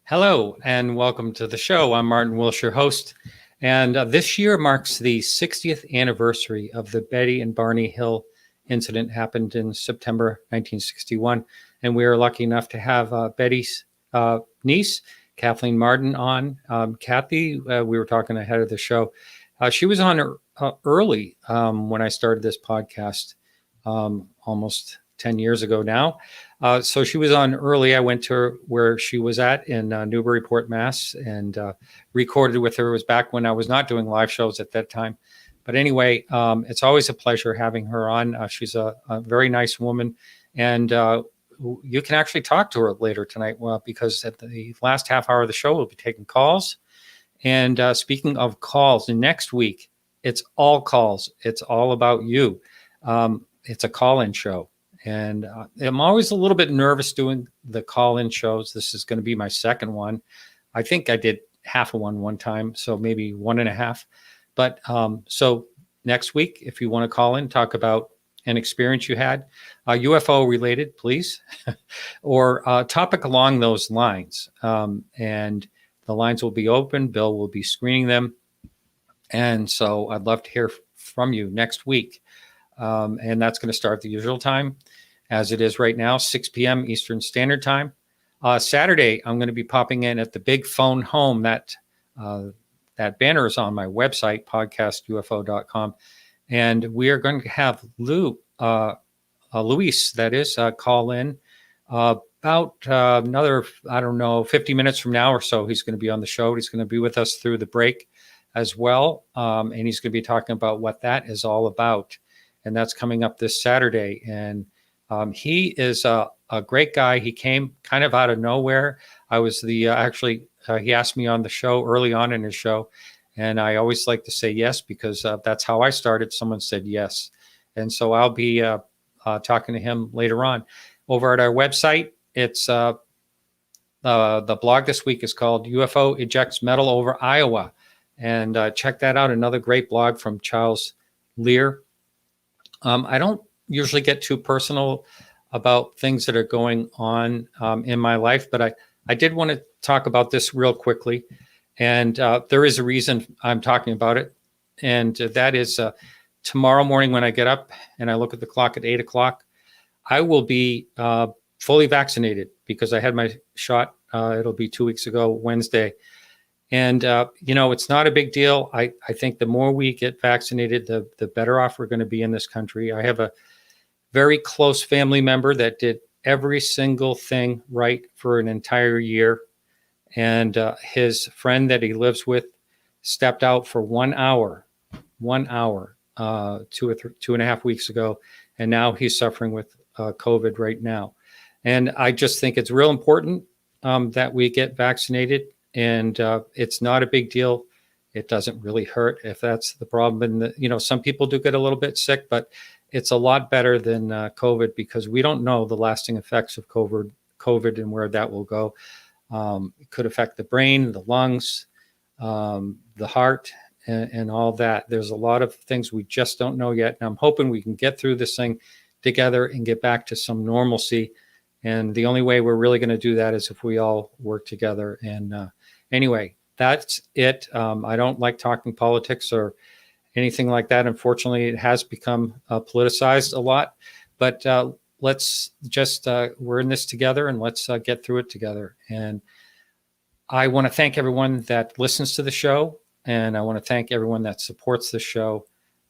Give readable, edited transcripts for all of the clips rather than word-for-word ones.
Hello and welcome to the show. I'm Martin Wilsh, your host. And this year marks the 60th anniversary of the Betty and Barney Hill incident. Happened in September 1961. And we are lucky enough to have Betty's niece, Kathleen Marden, on. Kathy, we were talking ahead of the show. She was on early when I started this podcast almost 10 years ago now. So she was on early. I went to her where she was at in Newburyport, Mass, and recorded with her. It was back when I was not doing live shows at that time. But anyway, it's always a pleasure having her on. She's a very nice woman. And you can actually talk to her later tonight because at the last half hour of the show, we'll be taking calls. And speaking of calls, next week, it's all calls. It's all about you. It's a call-in show. And I'm always a little bit nervous doing the call-in shows. This is going to be my second one. I think I did half of one time, so maybe 1.5. But so next week, if you want to call in, talk about an experience you had, UFO related, please, or a topic along those lines. And the lines will be open. Bill will be screening them. And so I'd love to hear from you next week. And that's going to start the usual time, as it is right now, 6 p.m. Eastern Standard Time. Saturday, I'm going to be popping in at the Big Phone Home. That banner is on my website, podcastufo.com. And we are going to have Luis, that is, call in about another, 50 minutes from now or so. He's going to be on the show. He's going to be with us through the break as well. And he's going to be talking about what that is all about. And that's coming up this Saturday. And he is a great guy. He came kind of out of nowhere. I was he asked me on the show early on in his show. And I always like to say yes, because that's how I started. Someone said yes. And so I'll be talking to him later on. Over at our website, it's the blog this week is called UFO Ejects Metal Over Iowa. And check that out. Another great blog from Charles Lear. I don't usually get too personal about things that are going on in my life, but I did want to talk about this real quickly. And there is a reason I'm talking about it. And that is tomorrow morning when I get up and I look at the clock at 8 o'clock, I will be fully vaccinated because I had my shot. It'll be 2 weeks ago, Wednesday. And, it's not a big deal. I think the more we get vaccinated, the better off we're going to be in this country. I have a very close family member that did every single thing right for an entire year. And his friend that he lives with stepped out for 1 hour, 2.5 weeks ago. And now he's suffering with COVID right now. And I just think it's real important that we get vaccinated. And it's not a big deal. It doesn't really hurt if that's the problem. And, some people do get a little bit sick, but it's a lot better than COVID because we don't know the lasting effects of COVID and where that will go. It could affect the brain, the lungs, the heart, and all that. There's a lot of things we just don't know yet. And I'm hoping we can get through this thing together and get back to some normalcy. And the only way we're really going to do that is if we all work together. And anyway, that's it. I don't like talking politics or anything like that. Unfortunately, it has become politicized a lot. But let's just, we're in this together and let's get through it together. And I want to thank everyone that listens to the show. And I want to thank everyone that supports the show.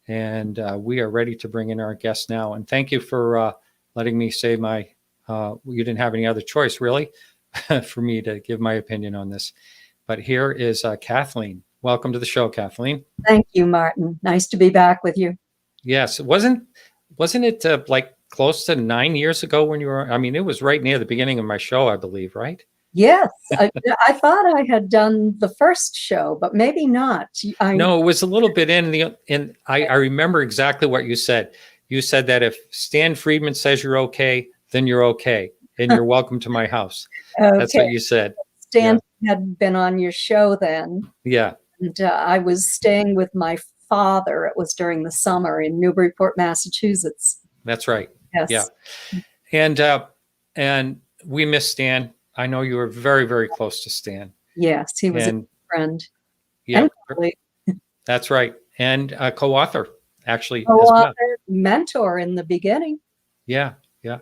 And we are ready to bring in our guest now. And thank you for letting me say you didn't have any other choice, really, for me to give my opinion on this. But here is Kathleen. Welcome to the show, Kathleen. Thank you, Martin. Nice to be back with you. Yes. Wasn't it like close to 9 years ago when you were, it was right near the beginning of my show, I believe, right? Yes. I thought I had done the first show, but maybe not. No, it was a little bit in I remember exactly what you said. You said that if Stan Friedman says you're okay, then you're okay. And you're welcome to my house. Okay. That's what you said. Stan had been on your show then. Yeah. And I was staying with my father. It was during the summer in Newburyport, Massachusetts. That's right. Yes. Yeah. And we miss Stan. I know you were very, very close to Stan. Yes, he was And a friend. yeah, And colleague, that's right. And a co-author, actually, as well. co-author, mentor in the beginning. Yeah, yeah.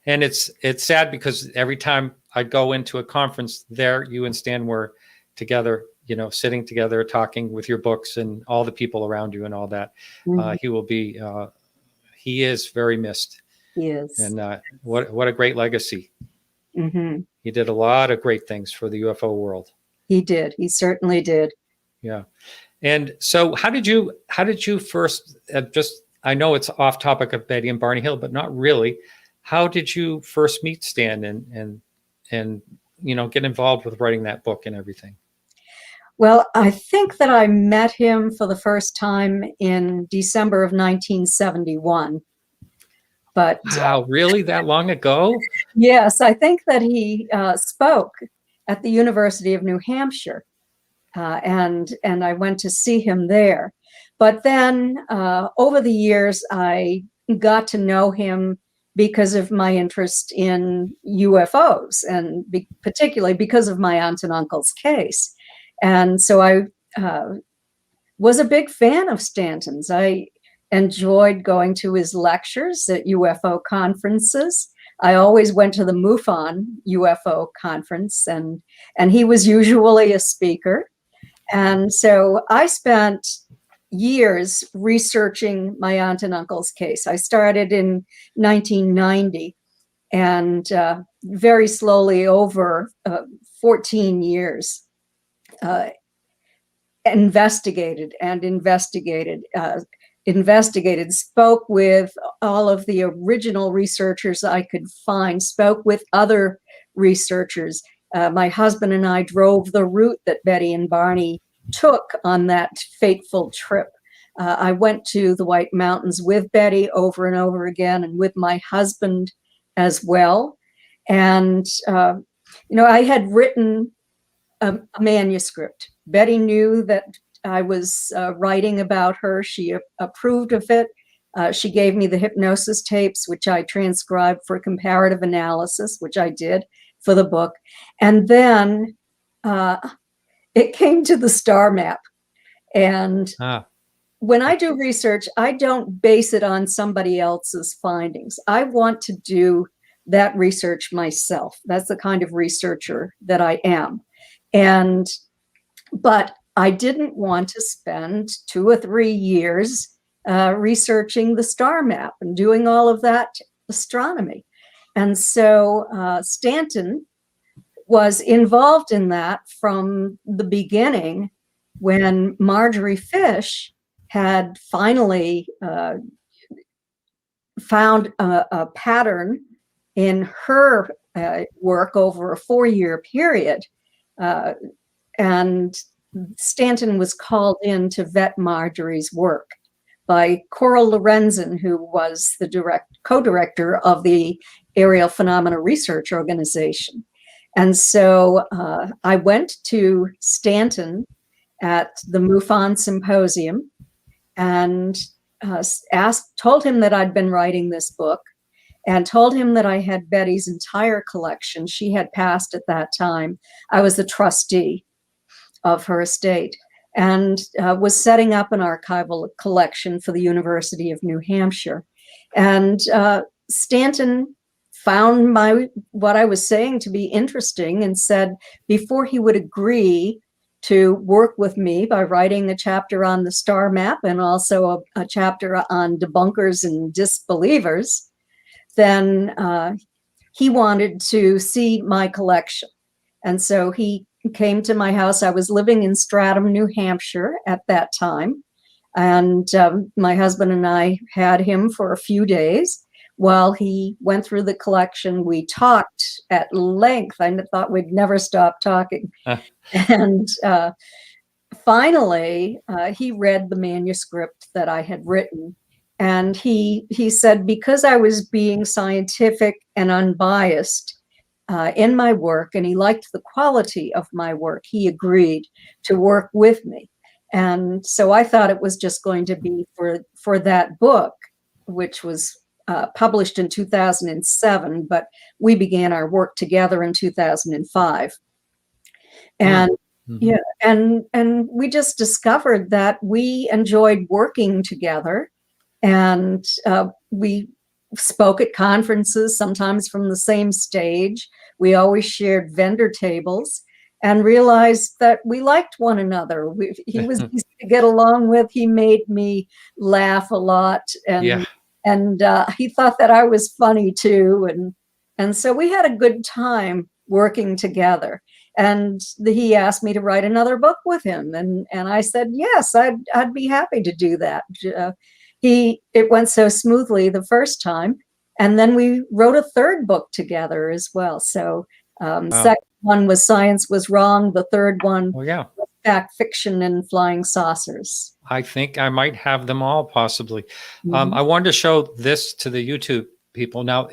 And it's sad because every time I go into a conference, there you and Stan were together, you know, sitting together, talking with your books and all the people around you and all that. He will be, he is very missed. He is. And what a great legacy. Mm-hmm. He did a lot of great things for the UFO world. He did. He certainly did. Yeah. And so how did you first, just, I know it's off topic of Betty and Barney Hill, but not really. How did you first meet Stan and you know, get involved with writing that book and everything? Well, I think that I met him for the first time in December of 1971. But wow, really, that long ago? Yes, I think that he spoke at the University of New Hampshire, and I went to see him there. But then over the years, I got to know him because of my interest in UFOs, and particularly because of my aunt and uncle's case. And so I was a big fan of Stanton's. I enjoyed going to his lectures at UFO conferences. I always went to the MUFON UFO conference, and he was usually a speaker. And so I spent years researching my aunt and uncle's case. I started in 1990, and very slowly over 14 years, investigated, spoke with all of the original researchers I could find, spoke with other researchers. My husband and I drove the route that Betty and Barney took on that fateful trip. I went to the White Mountains with Betty over and over again, and with my husband as well. And, you know, I had written a manuscript. Betty knew that I was writing about her. She approved of it. She gave me the hypnosis tapes, which I transcribed for comparative analysis, which I did for the book. And then it came to the star map. And when I do research, I don't base it on somebody else's findings. I want to do that research myself. That's the kind of researcher that I am. But I didn't want to spend 2 or 3 years researching the star map and doing all of that astronomy. And so Stanton was involved in that from the beginning, when Marjorie Fish had finally found a pattern in her work over a 4-year period. And Stanton was called in to vet Marjorie's work by Coral Lorenzen, who was the co-director of the Aerial Phenomena Research Organization. And so I went to Stanton at the MUFON Symposium and told him that I'd been writing this book, and told him that I had Betty's entire collection. She had passed at that time. I was the trustee of her estate, and was setting up an archival collection for the University of New Hampshire. And Stanton found what I was saying to be interesting, and said before he would agree to work with me by writing a chapter on the star map and also a chapter on debunkers and disbelievers, then he wanted to see my collection. And so he came to my house. I was living in Stratham, New Hampshire at that time. And my husband and I had him for a few days while he went through the collection. We talked at length. I thought we'd never stop talking. And finally, he read the manuscript that I had written. And he said, because I was being scientific and unbiased in my work, and he liked the quality of my work, he agreed to work with me. And so I thought it was just going to be for that book, which was published in 2007, but we began our work together in 2005. And yeah, and we just discovered that we enjoyed working together, and we spoke at conferences, sometimes from the same stage. We always shared vendor tables, and realized that we liked one another. He was easy to get along with. He made me laugh a lot, and he thought that I was funny too, and so we had a good time working together. And he asked me to write another book with him, and I said yes, I'd be happy to do that. It went so smoothly the first time, and then we wrote a third book together as well. So second one was Science Was Wrong. The third one was Fact, Fiction, and Flying Saucers. I think I might have them all, possibly. I wanted to show this to the YouTube people. Now,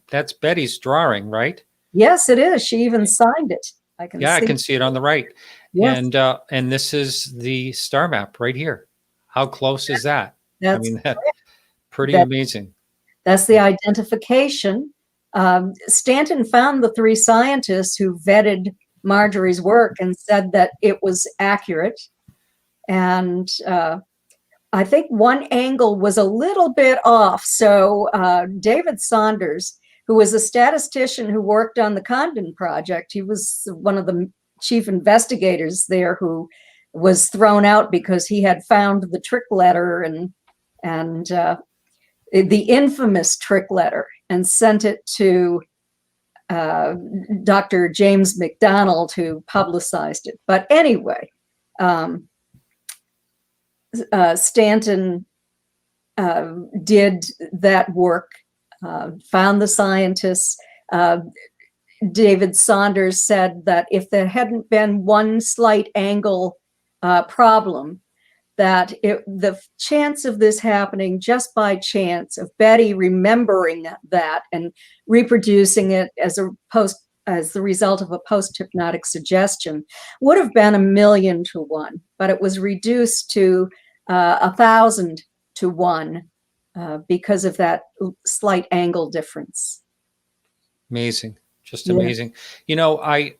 that's Betty's drawing, right? Yes, it is. She even signed it. I can see it on the right. Yes. And this is the star map right here. How close is that? That's pretty amazing. That's the identification. Stanton found the three scientists who vetted Marjorie's work and said that it was accurate. And I think one angle was a little bit off. So David Saunders, who was a statistician who worked on the Condon project, he was one of the chief investigators there, who was thrown out because he had found the trick letter and the infamous trick letter, and sent it to Dr. James McDonald, who publicized it. But anyway, Stanton did that work, found the scientists. David Saunders said that if there hadn't been one slight angle problem, that the chance of this happening just by chance, of Betty remembering that and reproducing it as the result of a post-hypnotic suggestion, would have been 1,000,000 to 1, but it was reduced to 1,000 to 1 because of that slight angle difference. Amazing, just amazing. You know, I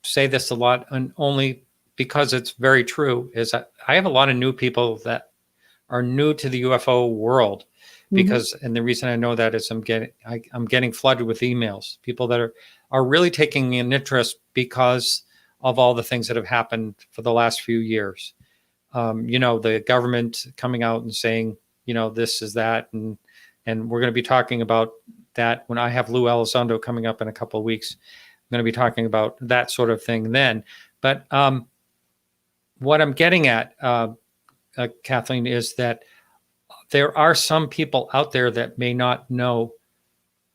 say this a lot, and only because it's very true, is I have a lot of new people that are new to the UFO world, because, and the reason I know that is I'm getting flooded with emails, people that are really taking an interest because of all the things that have happened for the last few years. You know, the government coming out and saying, you know, this is that, and we're going to be talking about that when I have Lou Elizondo coming up in a couple of weeks. I'm going to be talking about that sort of thing then. But what I'm getting at, Kathleen, is that there are some people out there that may not know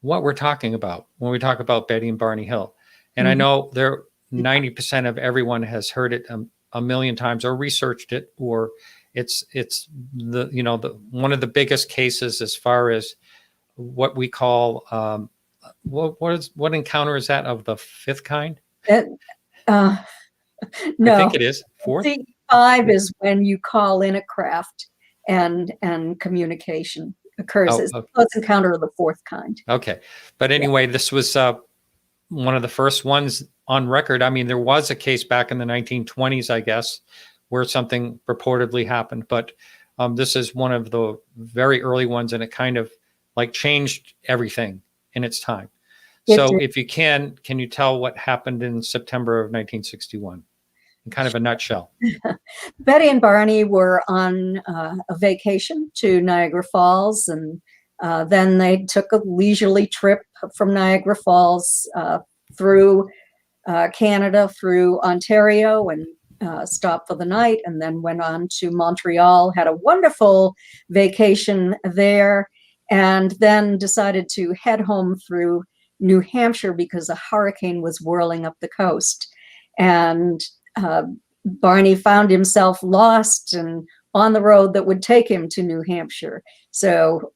what we're talking about when we talk about Betty and Barney Hill. And I know 90% of everyone has heard it a million times or researched it, or it's the, you know, one of the biggest cases as far as what we call what encounter is that of the fifth kind? No, I think it is fourth. C5 is when you call in a craft and communication occurs. It's close encounter of the fourth kind. Okay, but anyway, this was one of the first ones on record. I mean, there was a case back in the 1920s, I guess, where something reportedly happened, but this is one of the very early ones, and it kind of like changed everything in its time. So if you can you tell what happened in September of 1961 in kind of a nutshell? Betty and Barney were on a vacation to Niagara Falls, and then they took a leisurely trip from Niagara Falls through Canada, through Ontario, and stopped for the night, and then went on to Montreal, had a wonderful vacation there, and then decided to head home through New Hampshire because a hurricane was whirling up the coast. And Barney found himself lost and on the road that would take him to New Hampshire, so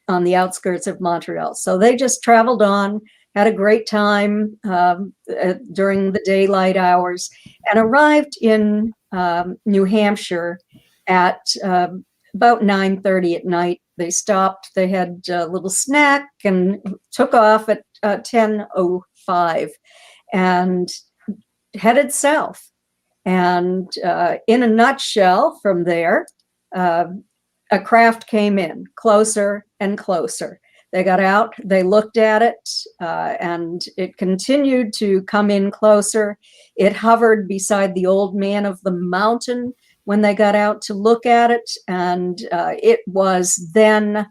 on the outskirts of Montreal. So they just traveled on, had a great time during the daylight hours, and arrived in New Hampshire at about 9:30 at night They stopped, they had a little snack and took off at 10:05 and headed south. And in a nutshell, from there, a craft came in closer and closer. They got out, they looked at it, and it continued to come in closer. It hovered beside the old man of the mountain when they got out to look at it, and it was then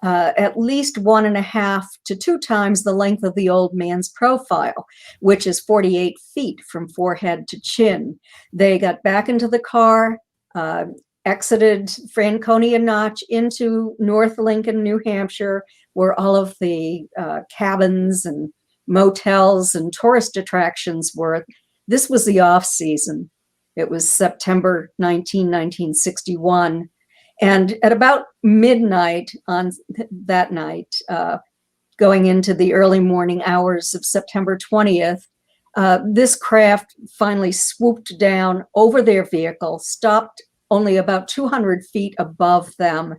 at least 1.5 to 2 times the length of the old man's profile, which is 48 feet from forehead to chin. They got back into the car, exited Franconia Notch into North Lincoln, New Hampshire, where all of the cabins and motels and tourist attractions were. This was the off season. It was September 1961. And at about midnight on that night, going into the early morning hours of September 20th, this craft finally swooped down over their vehicle, stopped only about 200 feet above them.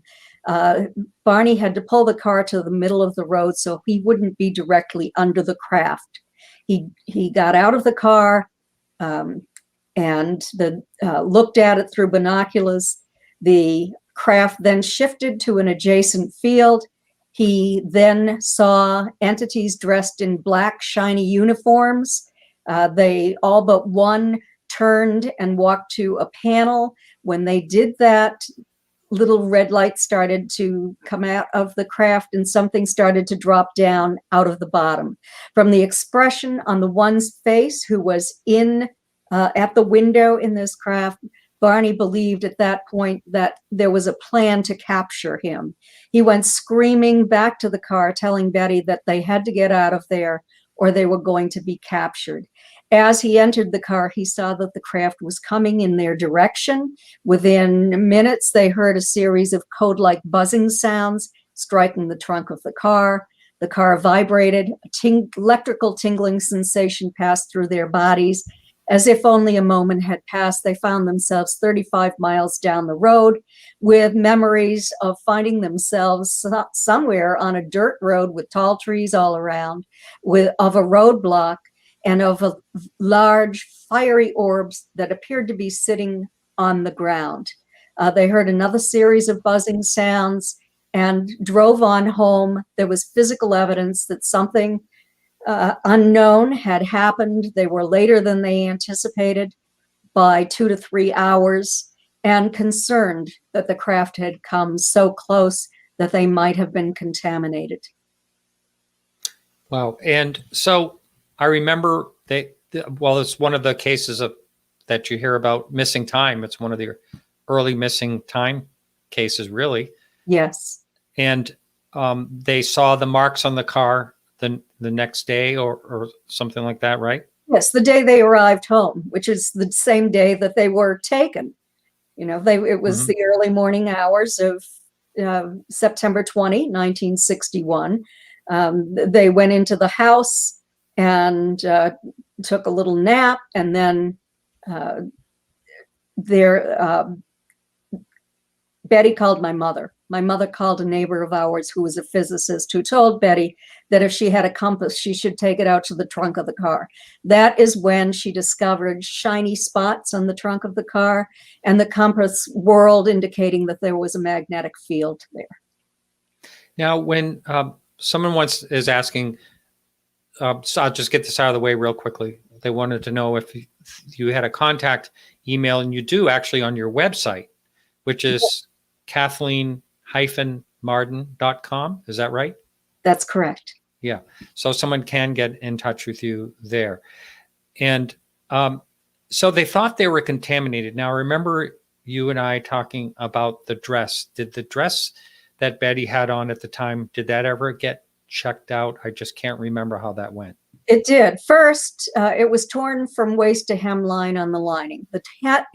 Barney had to pull the car to the middle of the road so he wouldn't be directly under the craft. He got out of the car and looked at it through binoculars. The craft then shifted to an adjacent field. He then saw entities dressed in black, shiny uniforms. They all but one turned and walked to a panel. When they did that, little red lights started to come out of the craft and something started to drop down out of the bottom. From the expression on the one's face who was in at the window in this craft, Barney believed at that point that there was a plan to capture him. He went screaming back to the car, telling Betty that they had to get out of there or they were going to be captured. As he entered the car, he saw that the craft was coming in their direction. Within minutes, they heard a series of code-like buzzing sounds striking the trunk of the car. The car vibrated. Electrical tingling sensation passed through their bodies. As if only a moment had passed, they found themselves 35 miles down the road with memories of finding themselves somewhere on a dirt road with tall trees all around, of a roadblock, and of a large fiery orbs that appeared to be sitting on the ground. They heard another series of buzzing sounds and drove on home. There was physical evidence that something unknown had happened. They were later than they anticipated by 2 to 3 hours, and concerned that the craft had come so close that they might have been contaminated. Wow. And so I remember it's one of the cases that you hear about missing time. It's one of the early missing time cases, really. Yes. And they saw the marks on the car the next day or something like that, right? Yes, the day they arrived home, which is the same day that they were taken. You know, it was the early morning hours of September 20, 1961. They went into the house and took a little nap, and then Betty called my mother. My mother called a neighbor of ours who was a physicist, who told Betty that if she had a compass, she should take it out to the trunk of the car. That is when she discovered shiny spots on the trunk of the car, and the compass whirled, indicating that there was a magnetic field there. Now, when someone is asking, so I'll just get this out of the way real quickly. They wanted to know if you had a contact email, and you do actually on your website, which is Kathleen-Marden.com. Is that right? That's correct. Yeah. So someone can get in touch with you there. And so they thought they were contaminated. Now, remember you and I talking about the dress. Did the dress that Betty had on at the time, did that ever get checked out? I just can't remember how that went. It did. First, it was torn from waist to hemline on the lining. The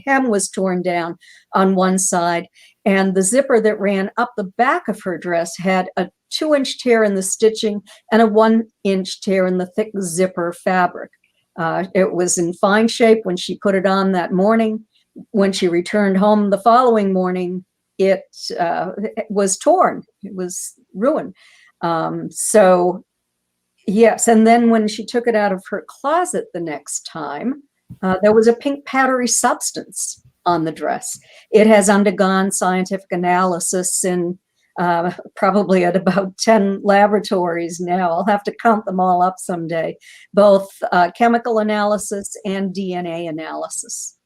hem was torn down on one side, and the zipper that ran up the back of her dress had a 2-inch tear in the stitching and a 1-inch tear in the thick zipper fabric. It was in fine shape when she put it on that morning. When she returned home the following morning, it was torn. It was ruined. So yes, and then when she took it out of her closet the next time, there was a pink powdery substance on the dress. It has undergone scientific analysis in probably at about 10 laboratories now. I'll have to count them all up someday, both chemical analysis and DNA analysis.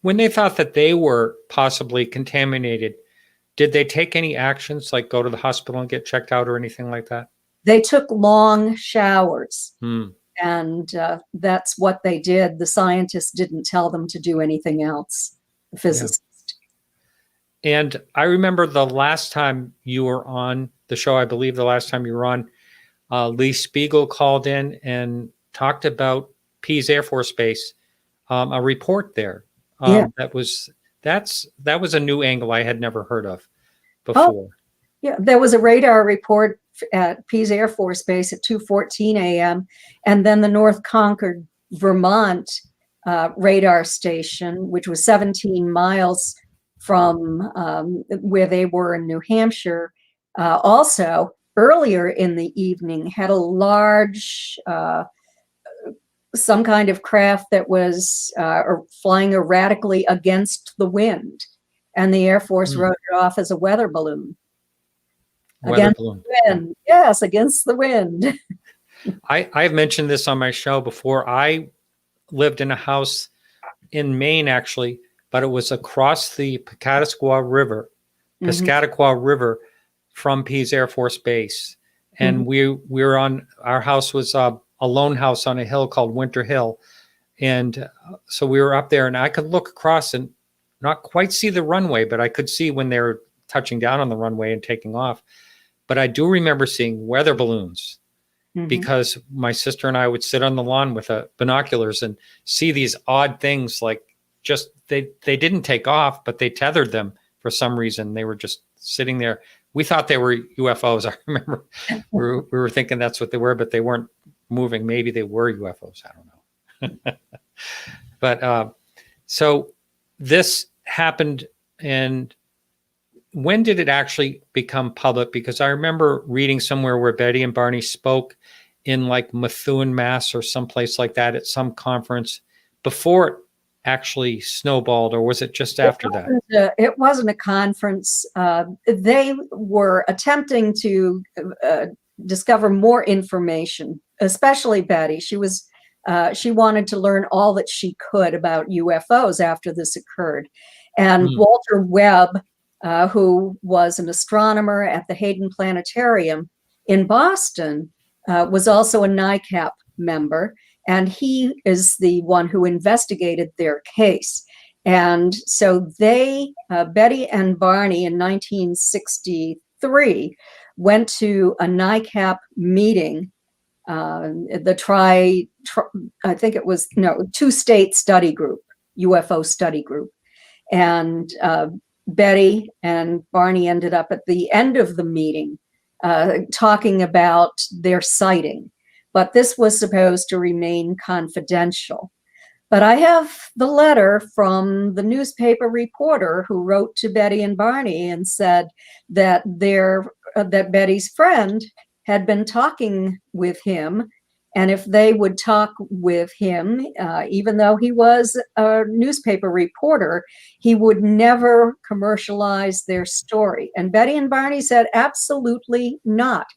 When they thought that they were possibly contaminated, did they take any actions, like go to the hospital and get checked out or anything like that? They took long showers, and that's what they did. The scientists didn't tell them to do anything else, the physicists. Yeah. And I remember the last time you were on the show, I believe the last time you were on, Lee Spiegel called in and talked about Pease Air Force Base, a report there. That was a new angle I had never heard of before. Oh, yeah, there was a radar report at Pease Air Force Base at 2:14 a.m. and then the North Concord, Vermont radar station, which was 17 miles from where they were in New Hampshire, also earlier in the evening had a large some kind of craft that was flying erratically against the wind, and the Air Force wrote it off as a weather balloon. Against the wind. Yes, against the wind. I've mentioned this on my show before. I lived in a house in Maine, actually, but it was across the Piscataqua River from Pease Air Force Base. And we were on, our house was a lone house on a hill called Winter Hill. And so we were up there, and I could look across and not quite see the runway, but I could see when they were touching down on the runway and taking off. But I do remember seeing weather balloons because my sister and I would sit on the lawn with binoculars and see these odd things, like just they didn't take off, but they tethered them for some reason. They were just sitting there. We thought they were UFOs. I remember we were thinking that's what they were, but they weren't moving. Maybe they were UFOs. I don't know. But so this happened, and when did it actually become public? Because I remember reading somewhere where Betty and Barney spoke in like Methuen, Mass, or someplace like that at some conference before it actually snowballed, or was it just after that? It wasn't a conference. They were attempting to discover more information, especially Betty. She wanted to learn all that she could about UFOs after this occurred. And Walter Webb, who was an astronomer at the Hayden Planetarium in Boston, was also a NICAP member, and he is the one who investigated their case. And so they, Betty and Barney in 1963, went to a NICAP meeting, two-state study group, UFO study group. And Betty and Barney ended up at the end of the meeting talking about their sighting, but this was supposed to remain confidential. But I have the letter from the newspaper reporter who wrote to Betty and Barney and said that that Betty's friend had been talking with him, and if they would talk with him, even though he was a newspaper reporter, he would never commercialize their story. And Betty and Barney said, absolutely not.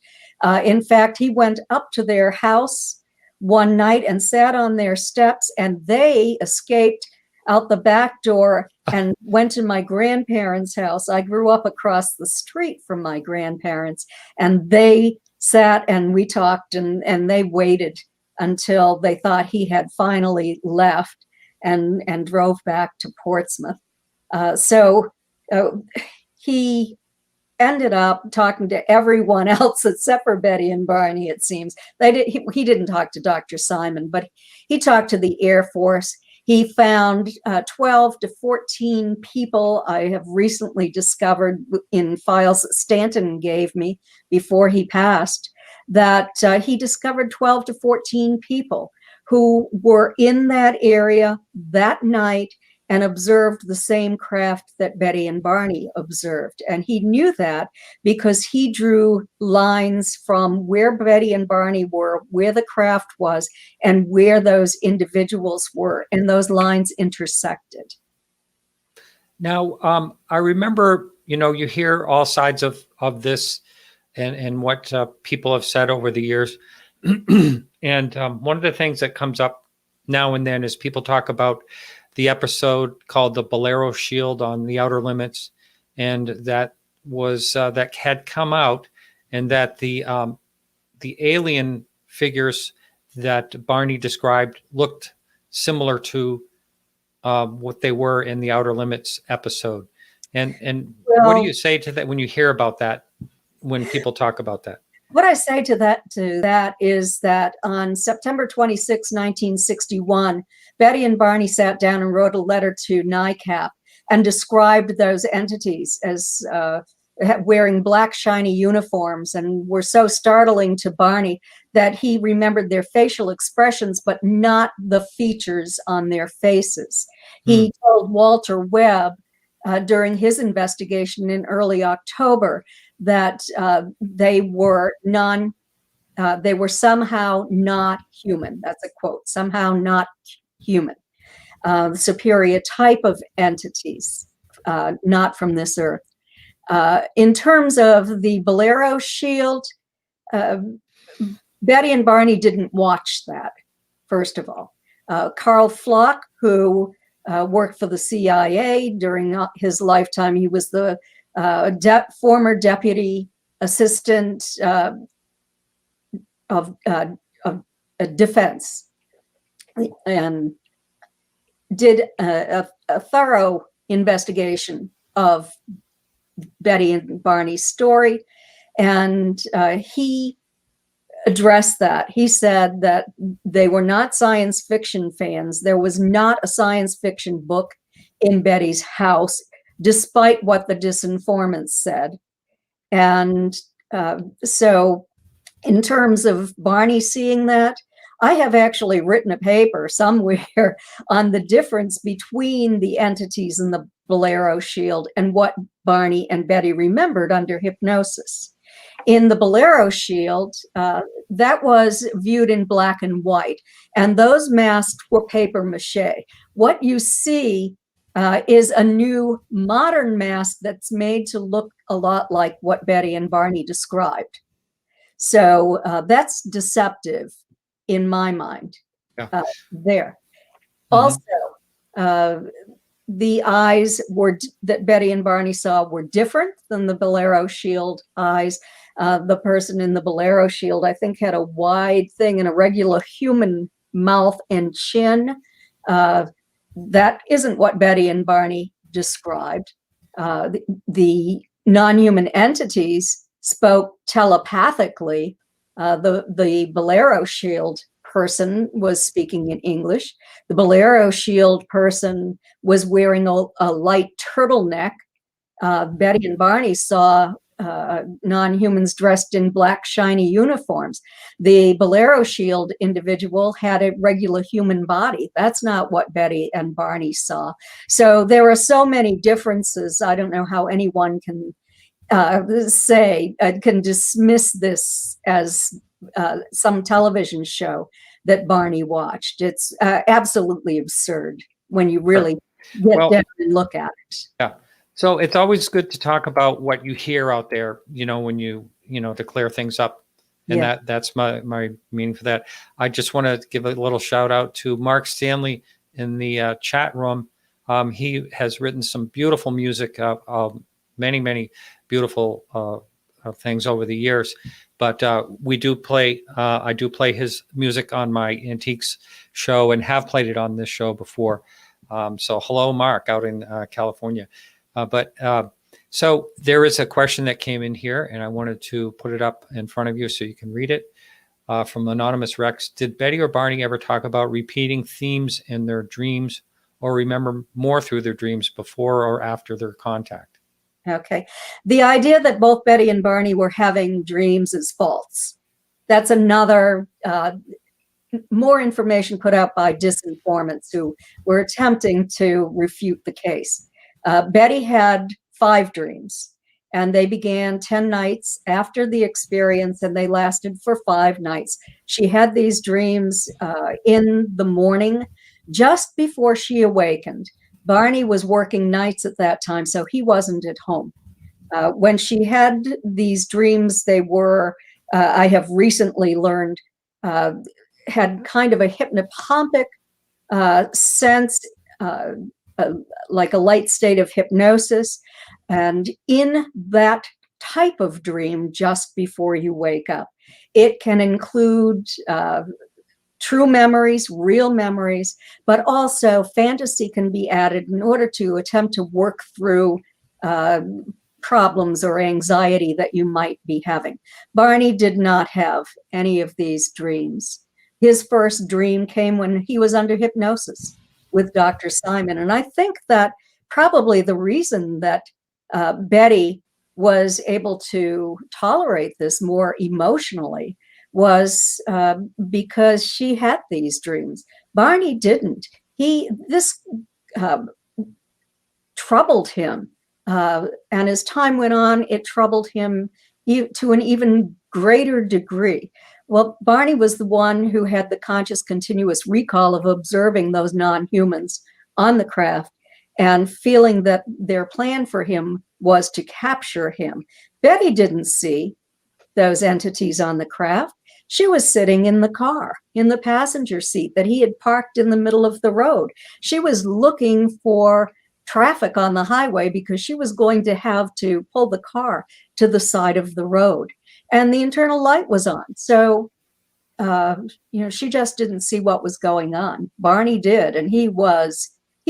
In fact, he went up to their house one night and sat on their steps, and they escaped out the back door and went to my grandparents' house. I grew up across the street from my grandparents, and they sat and we talked, and they waited until they thought he had finally left and drove back to Portsmouth. So he ended up talking to everyone else except for Betty and Barney, it seems. He didn't talk to Dr. Simon, but he talked to the Air Force. He found 12 to 14 people. I have recently discovered in files that Stanton gave me before he passed that he discovered 12 to 14 people who were in that area that night and observed the same craft that Betty and Barney observed. And he knew that because he drew lines from where Betty and Barney were, where the craft was, and where those individuals were. And those lines intersected. Now, I remember, you hear all sides of this and what people have said over the years. And one of the things that comes up now and then is people talk about the episode called the Bolero Shield on the Outer Limits, and that was that had come out, and that the alien figures that Barney described looked similar to what they were in the Outer Limits episode. And what do you say to that when you hear about that, when people talk about that? What I say to that is that on September 26, 1961, Betty and Barney sat down and wrote a letter to NICAP and described those entities as wearing black shiny uniforms, and were so startling to Barney that he remembered their facial expressions, but not the features on their faces. He told Walter Webb during his investigation in early October that they were somehow not human. That's a quote, somehow not human. Superior type of entities, not from this earth. In terms of the Bolero Shield, Betty and Barney didn't watch that, first of all. Carl Flock, who worked for the CIA during his lifetime, he was the former deputy assistant of defense, and did a thorough investigation of Betty and Barney's story. And he addressed that. He said that they were not science fiction fans. There was not a science fiction book in Betty's house, despite what the disinformants said. And so in terms of Barney seeing that, I have actually written a paper somewhere on the difference between the entities in the Bolero Shield and what Barney and Betty remembered under hypnosis. In the Bolero Shield, that was viewed in black and white, and those masks were paper mache. What you see is a new modern mask that's made to look a lot like what Betty and Barney described. So that's deceptive in my mind. Yeah. There. Also, the eyes that Betty and Barney saw were different than the Bolero Shield eyes. The person in the Bolero Shield, I think, had a wide thing and a regular human mouth and chin. That isn't what Betty and Barney described. The non-human entities spoke telepathically. The Bolero Shield person was speaking in English. The Bolero Shield person was wearing a light turtleneck. Betty and Barney saw non-humans dressed in black shiny uniforms. The Bolero Shield individual had a regular human body. That's not what Betty and Barney saw. So there are so many differences. I don't know how anyone can can dismiss this as some television show that Barney watched. It's absolutely absurd when you really get down and look at it. Yeah. So it's always good to talk about what you hear out there, when you to clear things up. And that's my meaning for that. I just want to give a little shout out to Mark Stanley in the chat room. He has written some beautiful music, many beautiful things over the years. But we do play, I do play his music on my Antiques show and have played it on this show before. So hello, Mark, out in California. So there is a question that came in here, and I wanted to put it up in front of you so you can read it. From Anonymous Rex: did Betty or Barney ever talk about repeating themes in their dreams, or remember more through their dreams before or after their contact? Okay. The idea that both Betty and Barney were having dreams is false. That's another more information put out by disinformants who were attempting to refute the case. Betty had 5 dreams, and they began 10 nights after the experience, and they lasted for 5 nights. She had these dreams in the morning, just before she awakened. Barney was working nights at that time, so he wasn't at home. When she had these dreams, they were, I have recently learned, had kind of a hypnopompic sense, like a light state of hypnosis. And in that type of dream, just before you wake up, it can include true memories, real memories, but also fantasy can be added in order to attempt to work through problems or anxiety that you might be having. Barney did not have any of these dreams. His first dream came when he was under hypnosis with Dr. Simon. And I think that probably the reason that Betty was able to tolerate this more emotionally was because she had these dreams. Barney didn't. This troubled him. And as time went on, it troubled him to an even greater degree. Well, Barney was the one who had the conscious continuous recall of observing those non-humans on the craft and feeling that their plan for him was to capture him. Betty didn't see those entities on the craft. She was sitting in the car, in the passenger seat that he had parked in the middle of the road. She was looking for traffic on the highway because she was going to have to pull the car to the side of the road. And the internal light was on. So, she just didn't see what was going on. Barney did. And he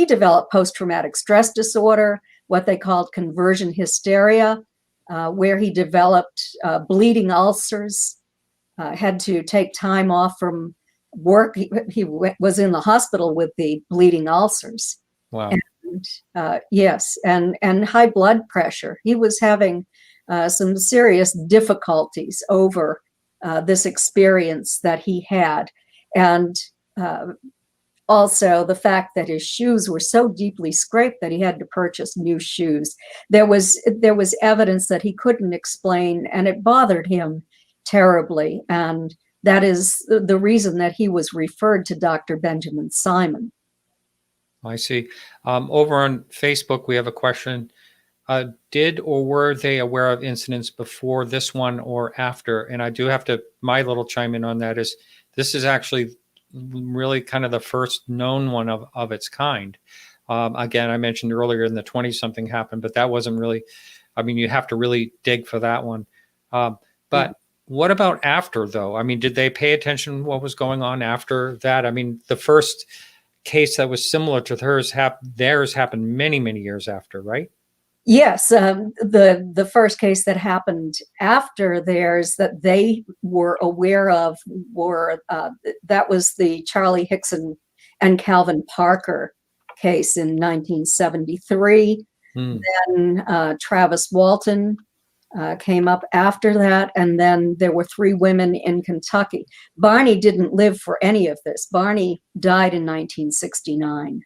developed post-traumatic stress disorder, what they called conversion hysteria, where he developed bleeding ulcers, had to take time off from work. He was in the hospital with the bleeding ulcers. Wow. And, yes, and high blood pressure. He was having some serious difficulties over this experience that he had. And also the fact that his shoes were so deeply scraped that he had to purchase new shoes. There was evidence that he couldn't explain, and it bothered him terribly. And that is the reason that he was referred to Dr. Benjamin Simon. I see. Over on Facebook, we have a question. Did or were they aware of incidents before this one or after? And I do have to, my little chime in on that is, this is actually really kind of the first known one of its kind. Again, I mentioned earlier in the 20s something happened, but that wasn't really, you have to really dig for that one. But what about after, though? Did they pay attention to what was going on after that? The first case that was similar to theirs happened many, many years after, right? Yes, the first case that happened after theirs that they were aware of that was the Charlie Hickson and Calvin Parker case in 1973. Then Travis Walton came up after that, and then there were 3 women in Kentucky. Barney didn't live for any of this. Barney died in 1969.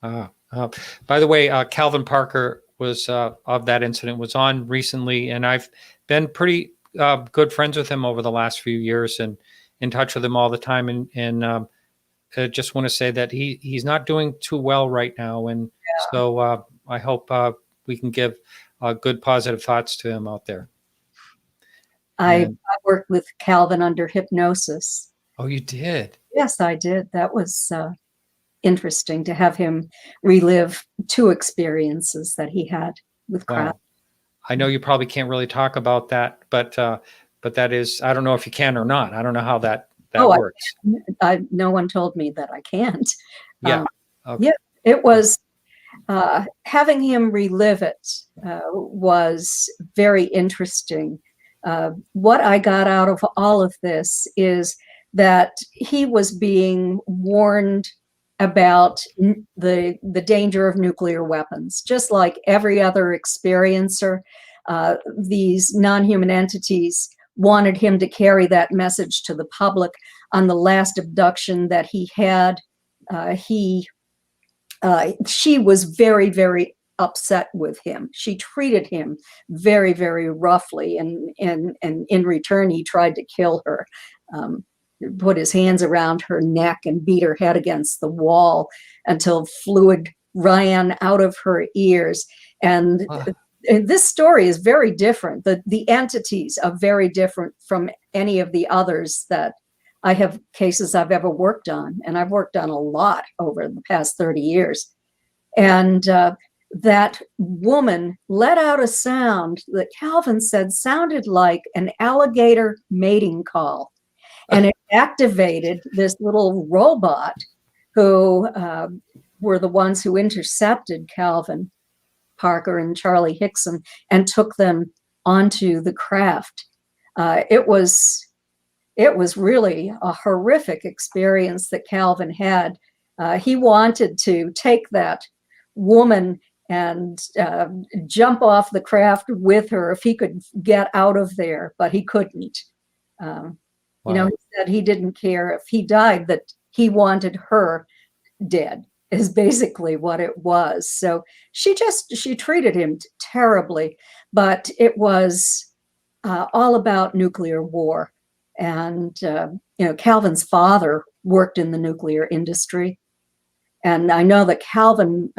By the way, Calvin Parker was of that incident was on recently, and I've been pretty good friends with him over the last few years and in touch with him all the time. And I just want to say that he's not doing too well right now. And so I hope we can give good positive thoughts to him out there. I worked with Calvin under hypnosis. Oh, you did? Yes, I did. That was interesting to have him relive 2 experiences that he had with craft. I know you probably can't really talk about that, but that is, I don't know if you can or not. I don't know how that works. No one told me that I can't. Yeah. Okay. Yeah, it was having him relive it was very interesting. What I got out of all of this is that he was being warned about the danger of nuclear weapons. Just like every other experiencer, these non-human entities wanted him to carry that message to the public. On the last abduction that he had, she was very, very upset with him. She treated him very, very roughly, and in return, he tried to kill her. Put his hands around her neck and beat her head against the wall until fluid ran out of her ears. And this story is very different. The entities are very different from any of the others that I have cases I've ever worked on. And I've worked on a lot over the past 30 years. And that woman let out a sound that Calvin said sounded like an alligator mating call. And it activated this little robot who were the ones who intercepted Calvin Parker and Charlie Hickson and took them onto the craft. It was really a horrific experience that Calvin had. He wanted to take that woman and jump off the craft with her if he could get out of there, but he couldn't. Wow. You know, he said he didn't care if he died, that he wanted her dead, is basically what it was. So she treated him terribly, but it was all about nuclear war. And, Calvin's father worked in the nuclear industry. And I know that Calvin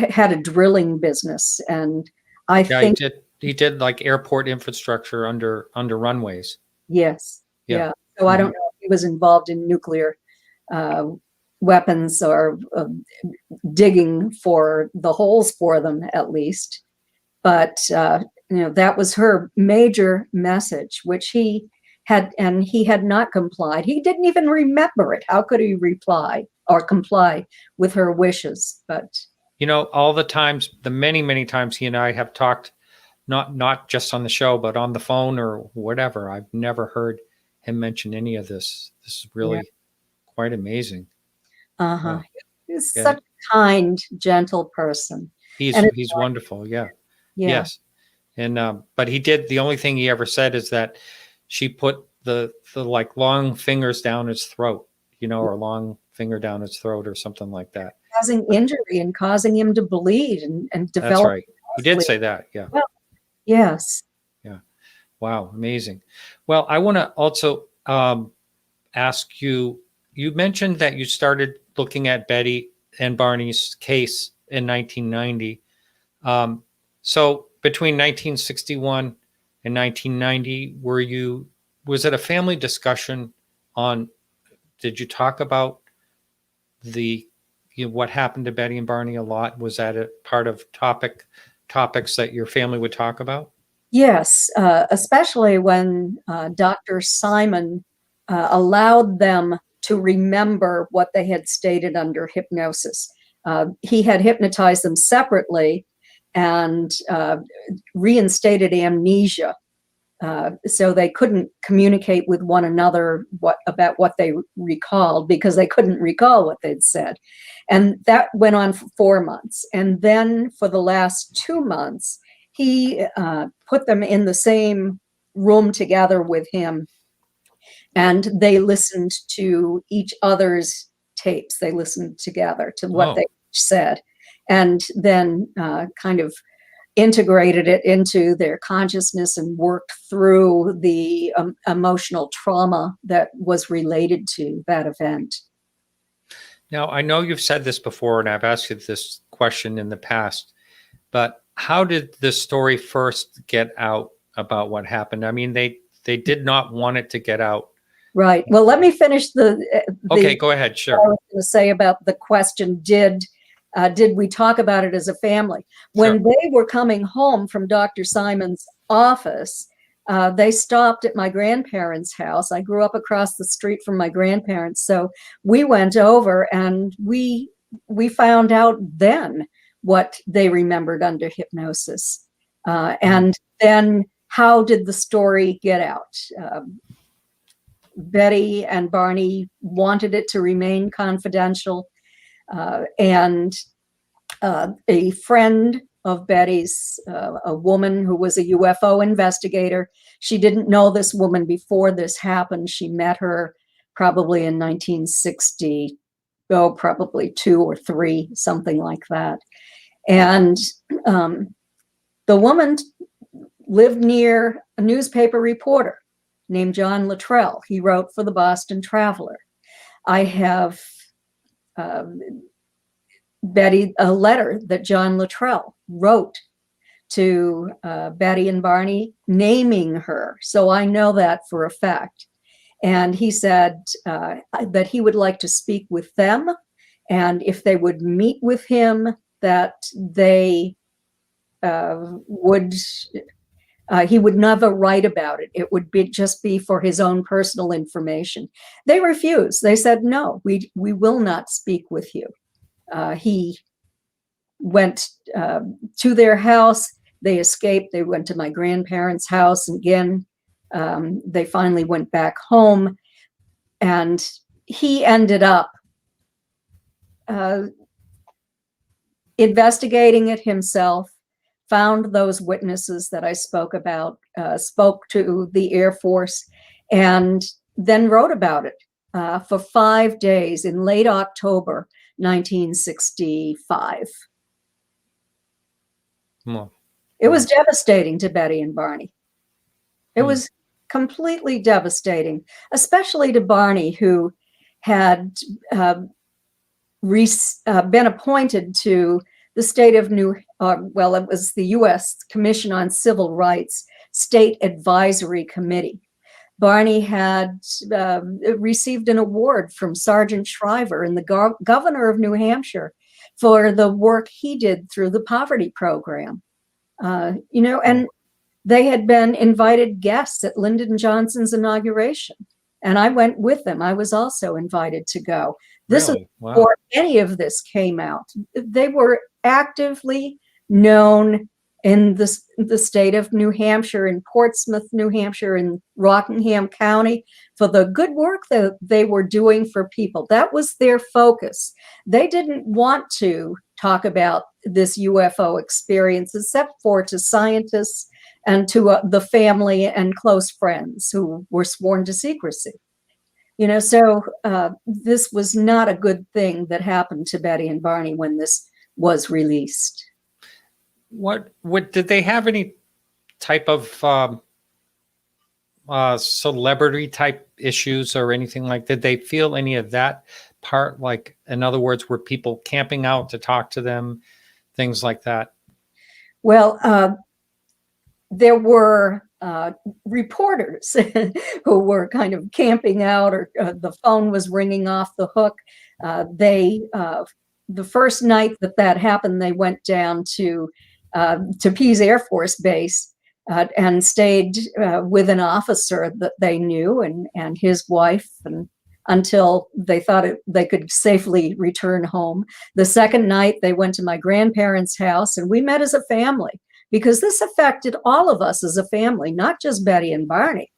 had a drilling business. And I think he did like airport infrastructure under runways. Yes. Yeah. So I don't know if he was involved in nuclear weapons or digging for the holes for them, at least. But, that was her major message, which he had not complied. He didn't even remember it. How could he reply or comply with her wishes? But, all the times, the many, many times he and I have talked, not just on the show, but on the phone or whatever, I've never heard him mention any of this. This is really quite amazing. He's such a kind, gentle person. He's wonderful. Yeah. Yes. And but the only thing he ever said is that she put the like long fingers down his throat, or long finger down his throat or something like that, causing injury and causing him to bleed and develop. That's right. He did say that. Yeah. Well, yes. Yeah. Wow. Amazing. Well, I want to also ask you, you mentioned that you started looking at Betty and Barney's case in 1990. So between 1961 and 1990, was it a family discussion on, did you talk about what happened to Betty and Barney a lot? Was that a part of topics that your family would talk about? Yes, especially when Dr. Simon allowed them to remember what they had stated under hypnosis. He had hypnotized them separately and reinstated amnesia. So they couldn't communicate with one another about what they recalled, because they couldn't recall what they'd said. And that went on for 4 months. And then for the last 2 months, he put them in the same room together with him. And they listened to each other's tapes. They listened together to what they said. And then kind of integrated it into their consciousness and worked through the emotional trauma that was related to that event. Now, I know you've said this before, and I've asked you this question in the past, but how did this story first get out about what happened? I mean, they did not want it to get out. Right. Well, let me finish Okay, go ahead. Sure. I was going to say about the question, did we talk about it as a family? When they were coming home from Dr. Simon's office, they stopped at my grandparents' house. I grew up across the street from my grandparents. So we went over and we found out then what they remembered under hypnosis. And then how did the story get out? Betty and Barney wanted it to remain confidential. And a friend of Betty's, a woman who was a UFO investigator. She didn't know this woman before this happened. She met her probably in 1960, probably 2 or 3, something like that. And the woman lived near a newspaper reporter named John Luttrell. He wrote for the Boston Traveler. I have Betty, a letter that John Luttrell wrote to Betty and Barney, naming her. So I know that for a fact. And he said that he would like to speak with them, and if they would meet with him, that they would, he would never write about it. It would just be for his own personal information. They refused. They said, no, we will not speak with you. He went to their house. They escaped. They went to my grandparents' house. Again, they finally went back home, and he ended up investigating it himself, found those witnesses that I spoke about, spoke to the Air Force, and then wrote about it for 5 days in late October 1965. It was devastating to Betty and Barney. It was completely devastating, especially to Barney, who had been appointed to the state of well, it was the U.S. Commission on Civil Rights State Advisory Committee. Barney had received an award from Sergeant Shriver and the governor of New Hampshire for the work he did through the poverty program. And they had been invited guests at Lyndon Johnson's inauguration, and I went with them. I was also invited to go. This Really? is Wow. before any of this came out. They were actively known in the state of New Hampshire, in Portsmouth, New Hampshire, in Rockingham County, for the good work that they were doing for people. That was their focus. They didn't want to talk about this UFO experience, except for to scientists and to the family and close friends who were sworn to secrecy. So this was not a good thing that happened to Betty and Barney when this was released. What did they have any type of celebrity type issues or anything like? Did they feel any of that part? Like, in other words, were people camping out to talk to them, things like that? Well, there were reporters who were kind of camping out, or the phone was ringing off the hook. The first night that happened, they went down to Pease Air Force Base and stayed with an officer that they knew and his wife, and until they thought they could safely return home. The second night, they went to my grandparents' house, and we met as a family, because this affected all of us as a family, not just Betty and Barney.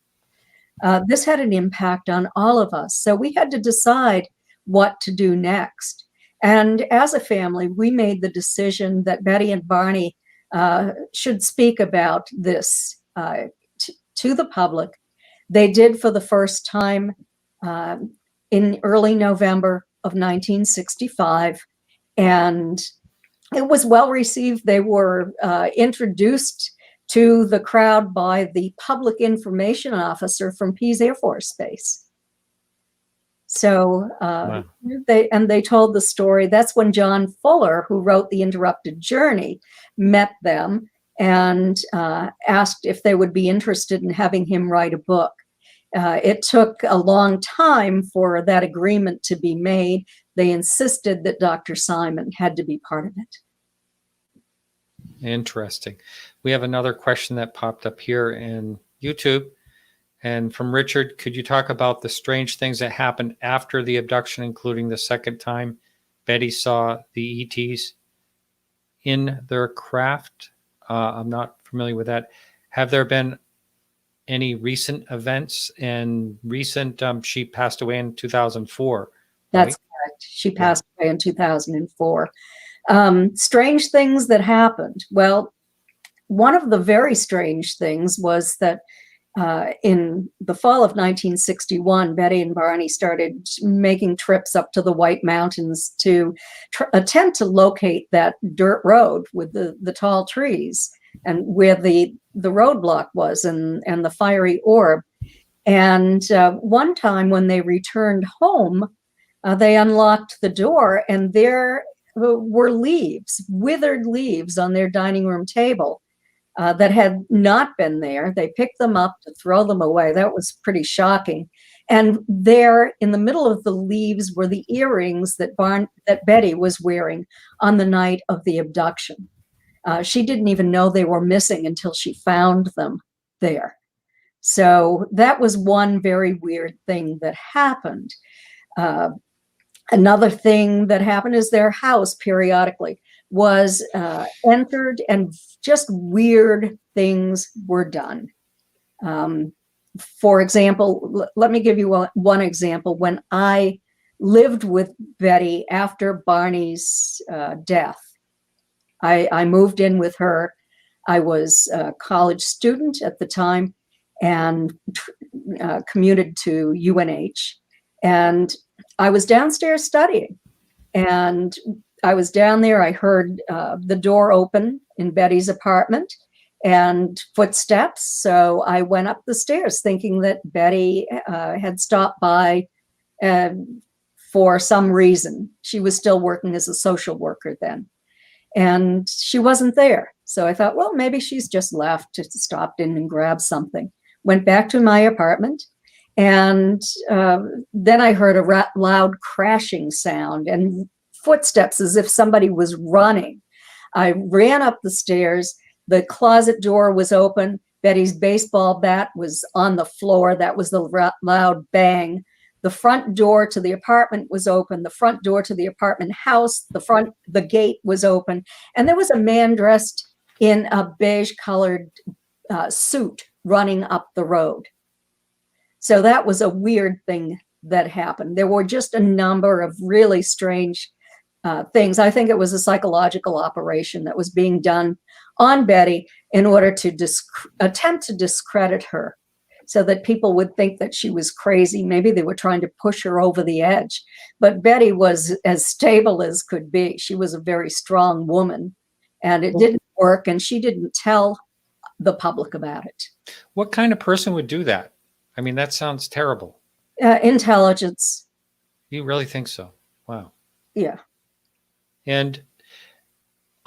This had an impact on all of us. So we had to decide what to do next. And as a family, we made the decision that Betty and Barney should speak about this to the public. They did for the first time in early November of 1965. And it was well received. They were introduced to the crowd by the public information officer from Pease Air Force Base. So Wow. they told the story. That's when John Fuller, who wrote The Interrupted Journey, met them and asked if they would be interested in having him write a book. It took a long time for that agreement to be made. They insisted that Dr. Simon had to be part of it. Interesting. We have another question that popped up here in YouTube. And from Richard, could you talk about the strange things that happened after the abduction, including the second time Betty saw the ETs in their craft? I'm not familiar with that. Have there been any recent events? And she passed away in 2004. That's right? correct. She passed away in 2004. Strange things that happened. Well, one of the very strange things was that in the fall of 1961, Betty and Barney started making trips up to the White Mountains to attempt to locate that dirt road with the tall trees and where the roadblock was and the fiery orb. And one time when they returned home, they unlocked the door and there were leaves, withered leaves on their dining room table. That had not been there. They picked them up to throw them away. That was pretty shocking. And there in the middle of the leaves were the earrings that Betty was wearing on the night of the abduction. She didn't even know they were missing until she found them there. So that was one very weird thing that happened. Another thing that happened is their house periodically was entered and just weird things were done. For example, let me give you one example. When I lived with Betty after Barney's death, I moved in with her. I was a college student at the time and commuted to UNH. And I was downstairs studying. And I was down there. I heard the door open in Betty's apartment and footsteps. So I went up the stairs thinking that Betty had stopped by for some reason. She was still working as a social worker then. And she wasn't there. So I thought, well, maybe she's just left, just stopped in and grabbed something. Went back to my apartment. And then I heard a loud crashing sound and footsteps as if somebody was running. I ran up the stairs. The closet door was open. Betty's baseball bat was on the floor. That was the loud bang. The front door to the apartment was open. The front door to the apartment house, the gate was open. And there was a man dressed in a beige colored suit running up the road. So that was a weird thing that happened. There were just a number of really strange things. I think it was a psychological operation that was being done on Betty in order to attempt to discredit her so that people would think that she was crazy. Maybe they were trying to push her over the edge. But Betty was as stable as could be. She was a very strong woman, and it didn't work, and she didn't tell the public about it. What kind of person would do that? I mean, that sounds terrible. Intelligence. You really think so? Wow. Yeah. And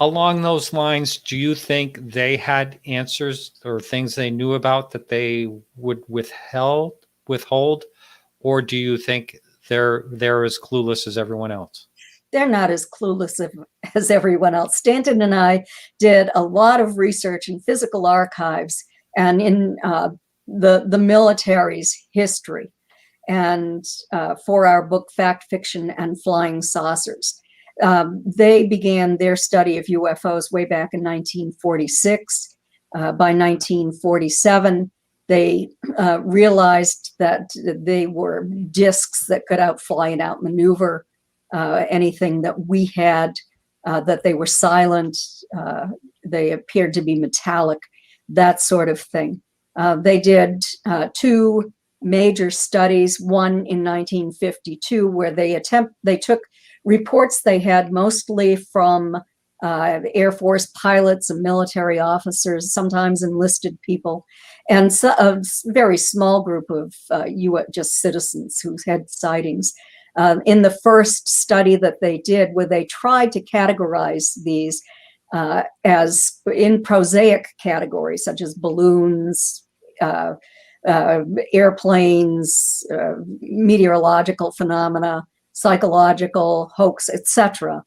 along those lines, do you think they had answers or things they knew about that they would withhold? Or do you think they're as clueless as everyone else? They're not as clueless as everyone else. Stanton and I did a lot of research in physical archives and in the military's history, and for our book, Fact, Fiction, and Flying Saucers. They began their study of UFOs way back in 1946. By 1947, they realized that they were discs that could outfly and outmaneuver anything that we had, that they were silent, they appeared to be metallic, that sort of thing. They did two major studies, one in 1952, where they took reports they had mostly from Air Force pilots and military officers, sometimes enlisted people, and a very small group of just citizens who had sightings. In the first study that they did, where they tried to categorize these as in prosaic categories, such as balloons, airplanes, meteorological phenomena, psychological, hoax, etc.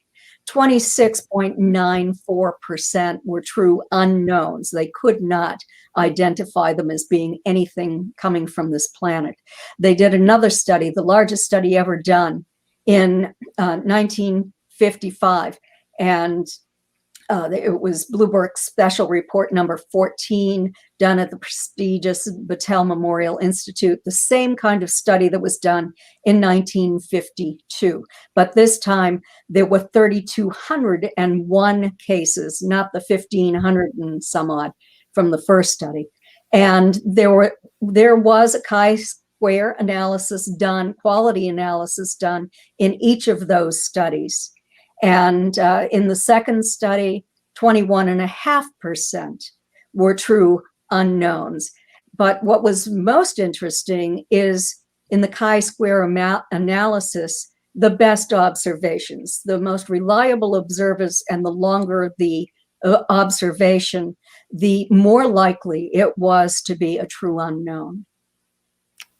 26.94% were true unknowns. They could not identify them as being anything coming from this planet. They did another study, the largest study ever done, in 1955, and it was Blue Book Special Report number 14, done at the prestigious Battelle Memorial Institute, the same kind of study that was done in 1952. But this time there were 3,201 cases, not the 1,500 and some odd from the first study. And there was a chi-square analysis done, quality analysis done in each of those studies. And in the second study, 21.5% were true unknowns. But what was most interesting is in the chi-square analysis, the best observations, the most reliable observers, and the longer the observation, the more likely it was to be a true unknown.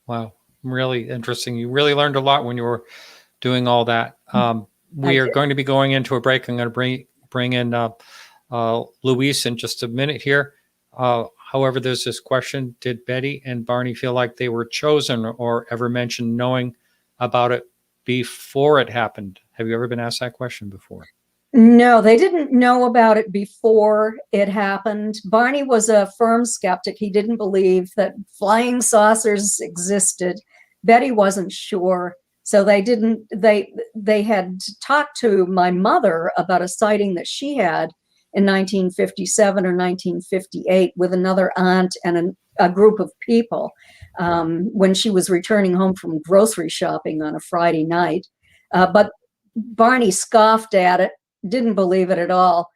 Wow, really interesting. You really learned a lot when you were doing all that. We are going to be going into a break. I'm going to bring in Luis in just a minute here. However, there's this question: did Betty and Barney feel like they were chosen or ever mentioned knowing about it before it happened? Have you ever been asked that question before? No, they didn't know about it before it happened. Barney was a firm skeptic. He didn't believe that flying saucers existed. Betty wasn't sure. So they had talked to my mother about a sighting that she had in 1957 or 1958 with another aunt and a group of people when she was returning home from grocery shopping on a Friday night. But Barney scoffed at it, didn't believe it at all,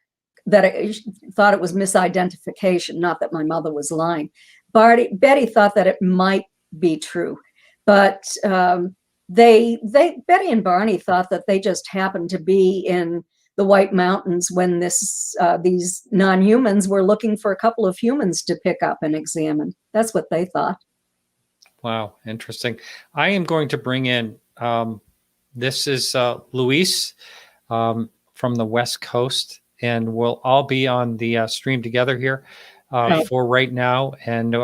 thought it was misidentification, not that my mother was lying. Betty thought that it might be true, but Betty and Barney thought that they just happened to be in the White Mountains when these non-humans were looking for a couple of humans to pick up and examine. That's what they thought. Wow, interesting. I am going to bring in, this is Luis from the West Coast, and we'll all be on the stream together here for right now, and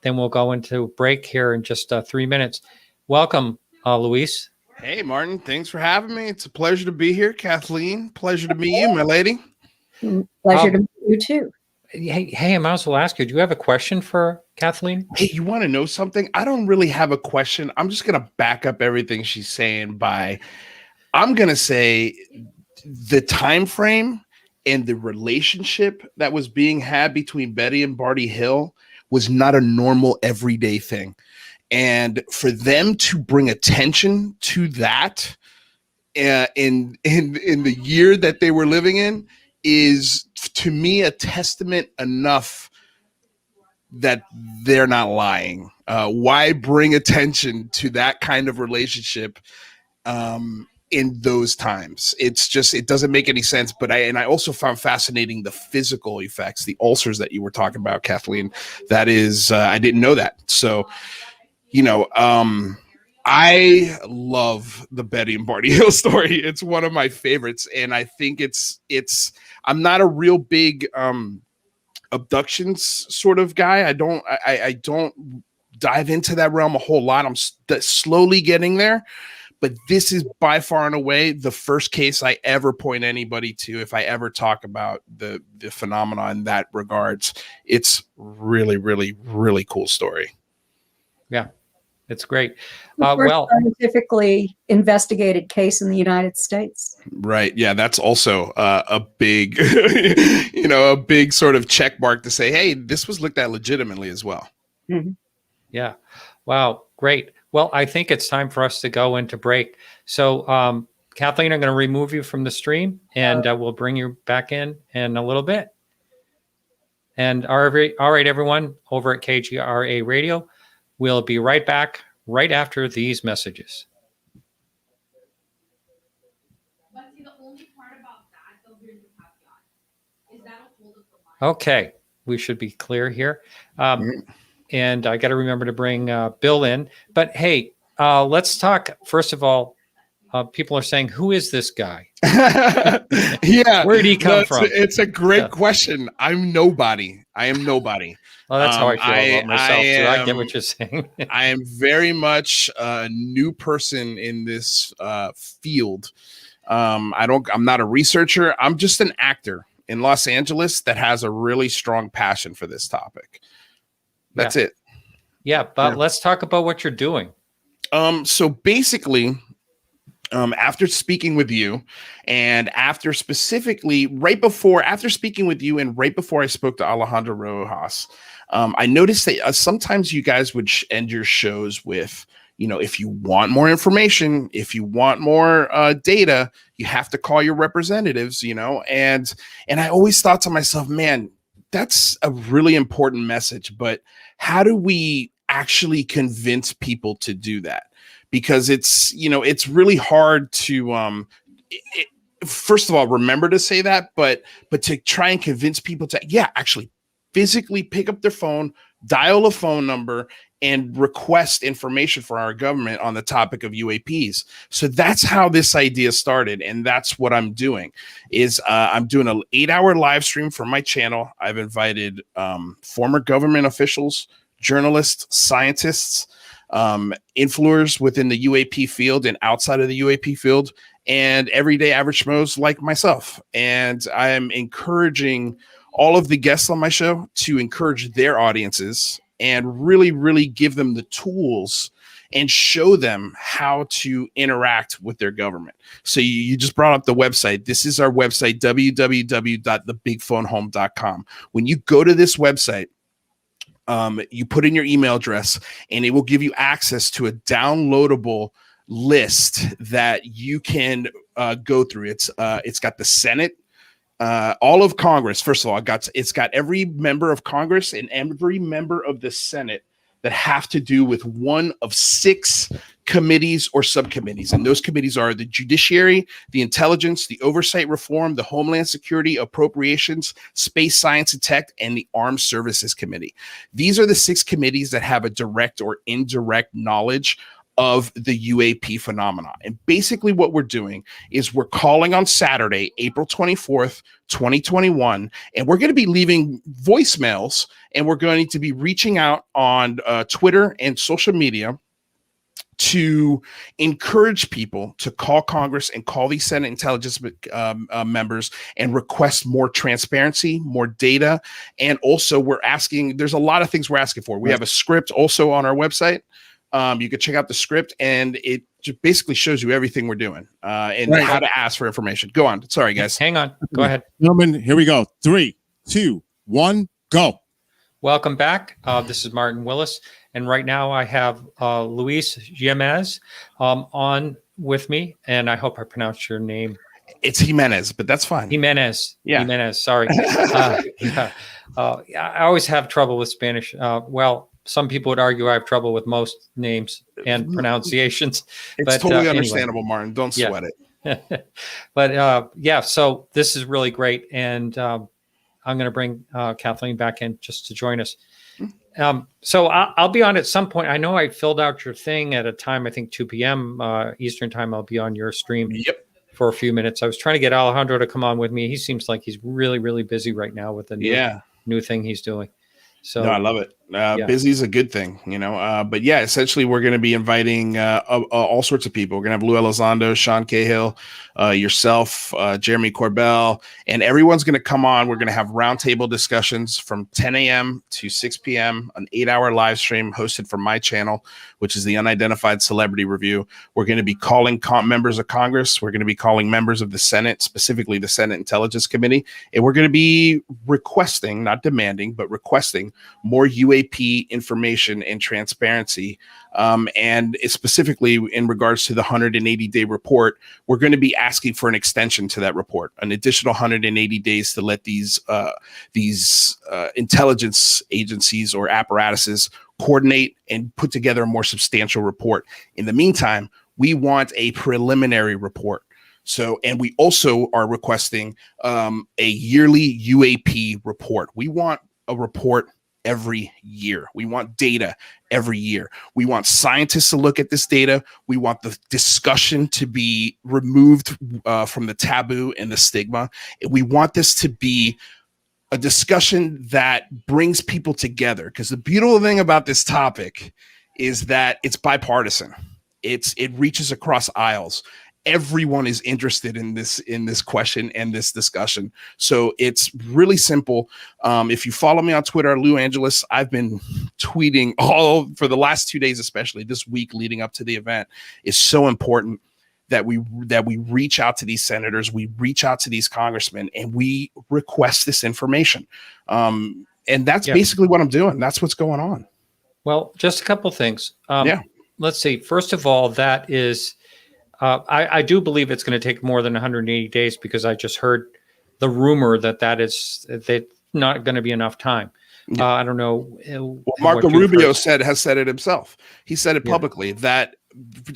then we'll go into break here in just 3 minutes. Welcome, Luis. Hey, Martin. Thanks for having me. It's a pleasure to be here. Kathleen, pleasure to meet you, my lady. Pleasure to meet you, too. Hey, I might as well ask you, do you have a question for Kathleen? Hey, you want to know something? I don't really have a question. I'm just going to back up everything she's saying I'm going to say the time frame and the relationship that was being had between Betty and Barney Hill was not a normal everyday thing. And for them to bring attention to that in the year that they were living in is, to me, a testament enough that they're not lying. Why bring attention to that kind of relationship in those times? It doesn't make any sense. But I also found fascinating the physical effects, the ulcers that you were talking about, Kathleen. That is, I didn't know that. So, I love the Betty and Barney Hill story. It's one of my favorites. And I think I'm not a real big abductions sort of guy. I don't dive into that realm a whole lot. I'm slowly getting there. But this is by far and away the first case I ever point anybody to if I ever talk about the phenomena in that regards. It's really, really, really cool story. Yeah, it's great. First scientifically investigated case in the United States. Right. Yeah, that's also a big, a big sort of check mark to say, hey, this was looked at legitimately as well. Mm-hmm. Yeah. Wow. Great. Well, I think it's time for us to go into break. So, Kathleen, I'm going to remove you from the stream, and we'll bring you back in a little bit. And all right, everyone over at KGRA Radio, we'll be right back right after these messages. Okay, we should be clear here. And I got to remember to bring Bill in. But hey, let's talk. First of all, people are saying, who is this guy? Yeah. Where did he come from? It's a great question. I'm nobody. I am nobody. Well, that's how I feel about myself, too. I get what you're saying. I am very much a new person in this field. I'm not a researcher. I'm just an actor. in Los Angeles that has a really strong passion for this topic. That's it. Yeah, but let's talk about what you're doing. So basically, after speaking with you, and after specifically after speaking with you, and right before I spoke to Alejandro Rojas, I noticed that sometimes you guys would end your shows with, if you want more information, if you want more data, you have to call your representatives, and I always thought to myself, man, that's a really important message, but how do we actually convince people to do that? Because it's really hard to first of all remember to say that, but to try and convince people to actually physically pick up their phone, dial a phone number, and request information for our government on the topic of UAPs. So that's how this idea started, and that's what I'm doing. I'm doing an 8-hour live stream for my channel. I've invited former government officials, journalists, scientists, influencers within the UAP field and outside of the UAP field, and everyday average schmoes like myself. And I am encouraging all of the guests on my show to encourage their audiences and really, really give them the tools and show them how to interact with their government. So you just brought up the website. This is our website, www.thebigphonehome.com. When you go to this website, you put in your email address, and it will give you access to a downloadable list that you can go through. It's got the Senate, all of Congress. First of all, it's got every member of Congress and every member of the Senate that have to do with one of 6 committees or subcommittees. And those committees are the Judiciary, the Intelligence, the Oversight Reform, the Homeland Security, Appropriations, Space Science and Tech, and the Armed Services Committee. These are the 6 committees that have a direct or indirect knowledge of the UAP phenomena. And basically what we're doing is we're calling on Saturday, April 24th, 2021, and we're going to be leaving voicemails, and we're going to be reaching out on Twitter and social media to encourage people to call Congress and call these Senate intelligence members and request more transparency, more data. And also there's a lot of things we're asking for. We have a script also on our website. You can check out the script, and it just basically shows you everything we're doing and how to ask for information. Go on. Sorry, guys. Hang on. Go ahead. Gentlemen, here we go. 3, 2, 1, go. Welcome back. This is Martin Willis, and right now I have Luis Jimenez on with me, and I hope I pronounced your name. It's Jimenez, but that's fine. Jimenez. Yeah. Jimenez. Sorry. I always have trouble with Spanish. Some people would argue I have trouble with most names and pronunciations. It's totally understandable, Martin. Don't sweat it. But so this is really great. And I'm going to bring Kathleen back in just to join us. So I'll be on at some point. I know I filled out your thing at a time, I think 2 p.m. Eastern time. I'll be on your stream for a few minutes. I was trying to get Alejandro to come on with me. He seems like he's really, really busy right now with the new thing he's doing. So no, I love it. Busy is a good thing, but essentially we're going to be inviting all sorts of people. We're going to have Lou Elizondo, Sean Cahill, yourself, Jeremy Corbell, and everyone's going to come on. We're going to have roundtable discussions from 10 a.m. to 6 p.m., an 8-hour live stream hosted from my channel, which is the Unidentified Celebrity Review. We're going to be calling members of Congress. We're going to be calling members of the Senate, specifically the Senate Intelligence Committee, and we're going to be requesting, not demanding, but requesting more UAP information and transparency. And specifically in regards to the 180-day report, we're going to be asking for an extension to that report, an additional 180 days to let these intelligence agencies or apparatuses coordinate and put together a more substantial report. In the meantime, we want a preliminary report. So, and we also are requesting a yearly UAP report. We want a report every year. We want data every year. We want scientists to look at this data. We want the discussion to be removed from the taboo and the stigma. We want this to be a discussion that brings people together, because the beautiful thing about this topic is that it's bipartisan. It reaches across aisles. everyone is interested in this question and this discussion. So it's really simple. If you follow me on Twitter, Lou Angeles, I've been tweeting all for the last 2 days, especially this week leading up to the event. Is so important that we reach out to these senators, we reach out to these congressmen, and we request this information. And that's basically what I'm doing. That's what's going on. Well, just a couple things. Let's see. First of all, that is, I do believe it's going to take more than 180 days, because I just heard the rumor that that's not going to be enough time. I don't know. Well, Marco Rubio has said it himself. He said it publicly that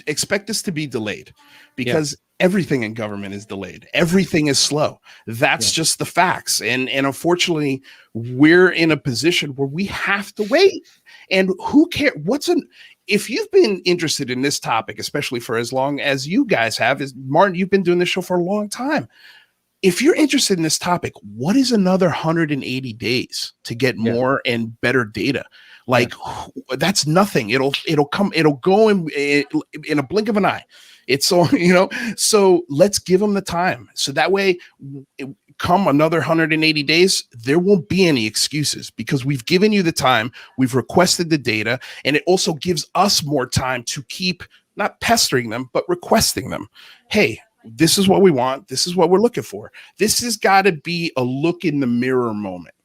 expect this to be delayed, because everything in government is delayed. Everything is slow. That's just the facts. And unfortunately, we're in a position where we have to wait. And who cares? If you've been interested in this topic, especially for as long as you guys have, Martin, you've been doing this show for a long time. If you're interested in this topic, what is another 180 days to get more and better data? Like that's nothing. It'll go in a blink of an eye. It's so, so let's give them the time. So that way, come another 180 days, there won't be any excuses, because we've given you the time, we've requested the data, and it also gives us more time to keep not pestering them, but requesting them. Hey, this is what we want. This is what we're looking for. This has got to be a look in the mirror moment.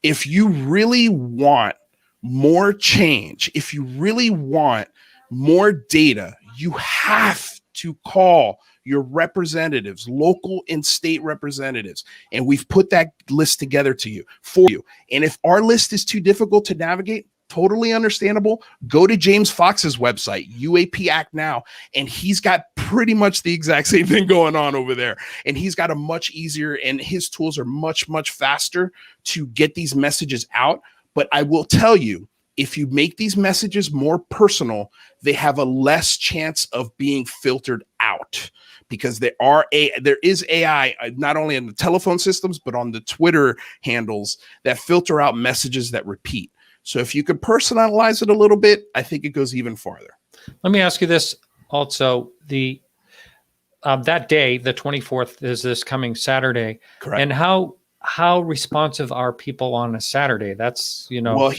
If you really want more change, if you really want more data, you have to call your representatives, local and state representatives. And we've put that list together for you. And if our list is too difficult to navigate, totally understandable. Go to James Fox's website, UAP Act Now, and he's got pretty much the exact same thing going on over there. And he's got a much easier, and his tools are much, much faster to get these messages out. But I will tell you, if you make these messages more personal, they have a less chance of being filtered out, because there is AI, not only in the telephone systems, but on the Twitter handles that filter out messages that repeat. So if you could personalize it a little bit, I think it goes even farther. Let me ask you this also. That day, the 24th, is this coming Saturday. Correct. And how responsive are people on a Saturday? That's, Well,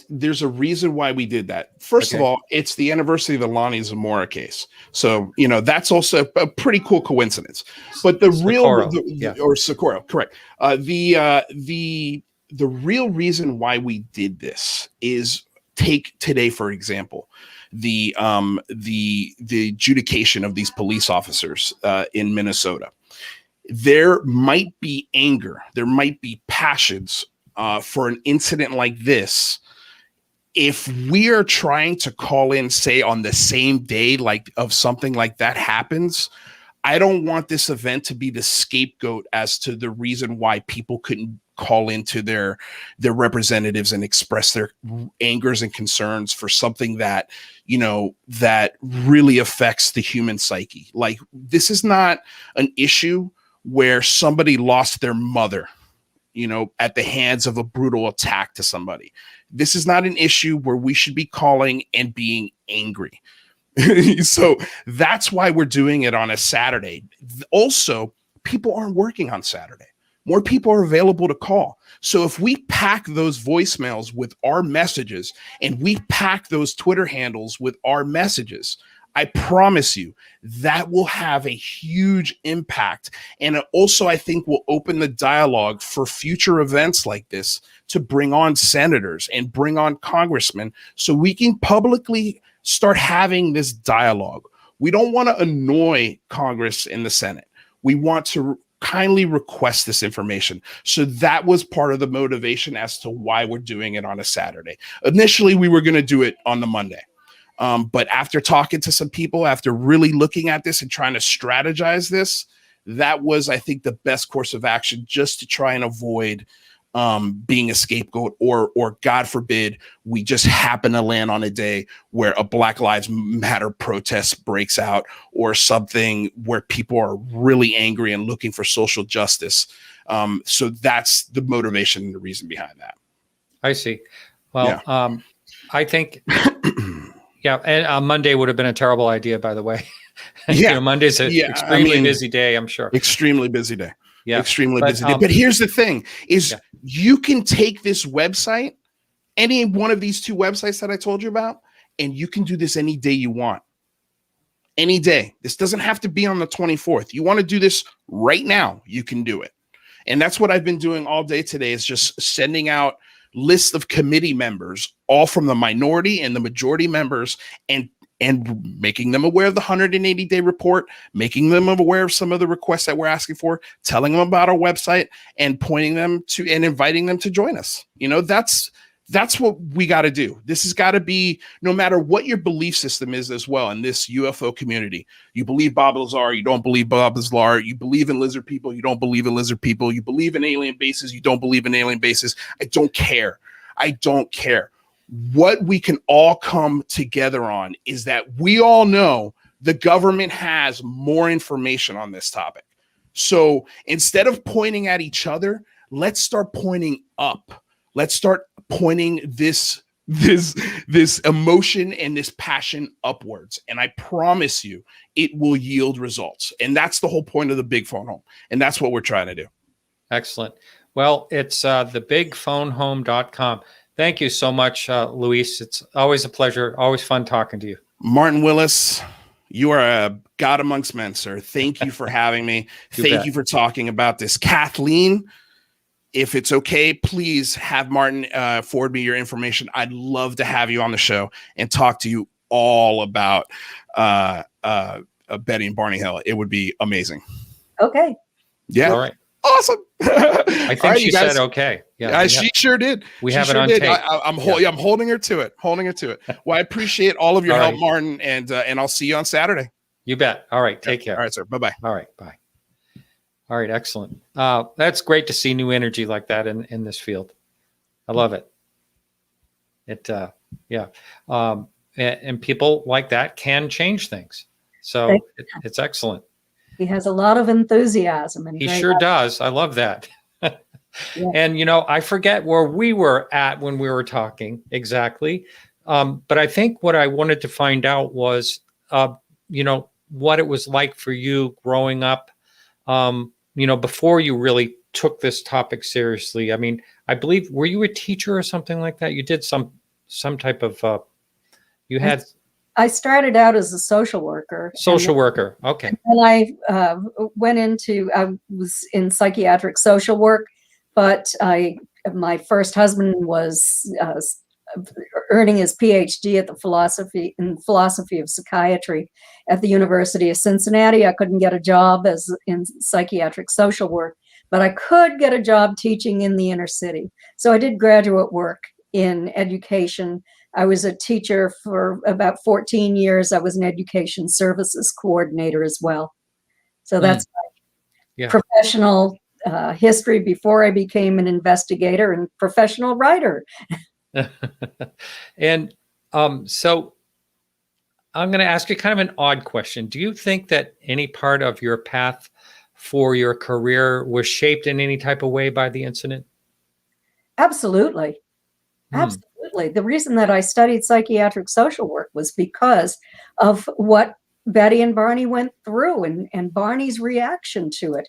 there's a reason why we did that. First of all, it's the anniversary of the Lonnie Zamora case. So, that's also a pretty cool coincidence. But the Socorro, correct. The real reason why we did this is, take today, for example, the adjudication of these police officers in Minnesota. There might be anger, there might be passions for an incident like this. If we are trying to call in, say, on the same day of something like that happens, I don't want this event to be the scapegoat as to the reason why people couldn't call into their representatives and express their angers and concerns for something that, that really affects the human psyche. Like, this is not an issue where somebody lost their mother, at the hands of a brutal attack to somebody. This is not an issue where we should be calling and being angry. So that's why we're doing it on a Saturday. Also, people aren't working on Saturday. More people are available to call. So if we pack those voicemails with our messages, and we pack those Twitter handles with our messages, I promise you that will have a huge impact. And it also, I think, will open the dialogue for future events like this to bring on senators and bring on congressmen, so we can publicly start having this dialogue. We don't want to annoy Congress and the Senate. We want to kindly request this information. So that was part of the motivation as to why we're doing it on a Saturday. Initially, we were going to do it on the Monday. But after talking to some people, after really looking at this and trying to strategize this, that was, I think, the best course of action, just to try and avoid being a scapegoat, or God forbid, we just happen to land on a day where a Black Lives Matter protest breaks out, or something where people are really angry and looking for social justice. So that's the motivation and the reason behind that. I see. Well, I think, and Monday would have been a terrible idea, by the way. Yeah. Monday's an Yeah, extremely busy day, I'm sure. Extremely busy day. Yeah. Extremely busy day. But here's the thing is you can take this website, any one of these two websites that I told you about, and you can do this any day you want. Any day. This doesn't have to be on the 24th. You want to do this right now, you can do it. And that's what I've been doing all day today, is just sending out lists of committee members, all from the minority and the majority members, and making them aware of the 180-day report, making them aware of some of the requests that we're asking for, telling them about our website, and pointing them to and inviting them to join us. You know, that's what we got to do. This has got to be, no matter what your belief system is as well in this UFO community. You believe Bob Lazar, you don't believe Bob Lazar. You believe in lizard people, you don't believe in lizard people. You believe in alien bases, you don't believe in alien bases. I don't care. I don't care. What we can all come together on is that we all know the government has more information on this topic. So instead of pointing at each other, let's start pointing up. Let's start pointing this emotion and this passion upwards. And I promise you, it will yield results. And that's the whole point of the Big Phone Home. And that's what we're trying to do. Excellent. Well, it's thebigphonehome.com. Thank you so much, Luis. It's always a pleasure. Always fun talking to you. Martin Willis, you are a god amongst men, sir. Thank you for having me. Thank you for talking about this. Kathleen, if it's okay, please have Martin forward me your information. I'd love to have you on the show and talk to you all about Betty and Barney Hill. It would be amazing. Okay. Yeah. All right. Awesome. I think she said okay. Yeah, she sure did. We have it on tape. I'm holding her to it. Well, I appreciate all of your help, Martin, and I'll see you on Saturday. You bet. All right. Take care. All right, sir. Bye-bye. All right. Bye. All right. Excellent. That's great to see new energy like that in this field. I love it. And people like that can change things. So it's excellent. He has a lot of enthusiasm. And he sure does. I love that. Yeah. And, I forget where we were at when we were talking exactly. But I think what I wanted to find out was, what it was like for you growing up, before you really took this topic seriously. I mean, I believe, were you a teacher or something like that? You did some type of, I started out as a social worker. Social worker. Okay. And I I was in psychiatric social work, but my first husband was earning his PhD at in philosophy of psychiatry at the University of Cincinnati. I couldn't get a job in psychiatric social work, but I could get a job teaching in the inner city. So I did graduate work in education. I was a teacher for about 14 years. I was an education services coordinator as well. So that's my professional history before I became an investigator and professional writer. And so I'm going to ask you kind of an odd question. Do you think that any part of your path for your career was shaped in any type of way by the incident? Absolutely. Absolutely. The reason that I studied psychiatric social work was because of what Betty and Barney went through and Barney's reaction to it.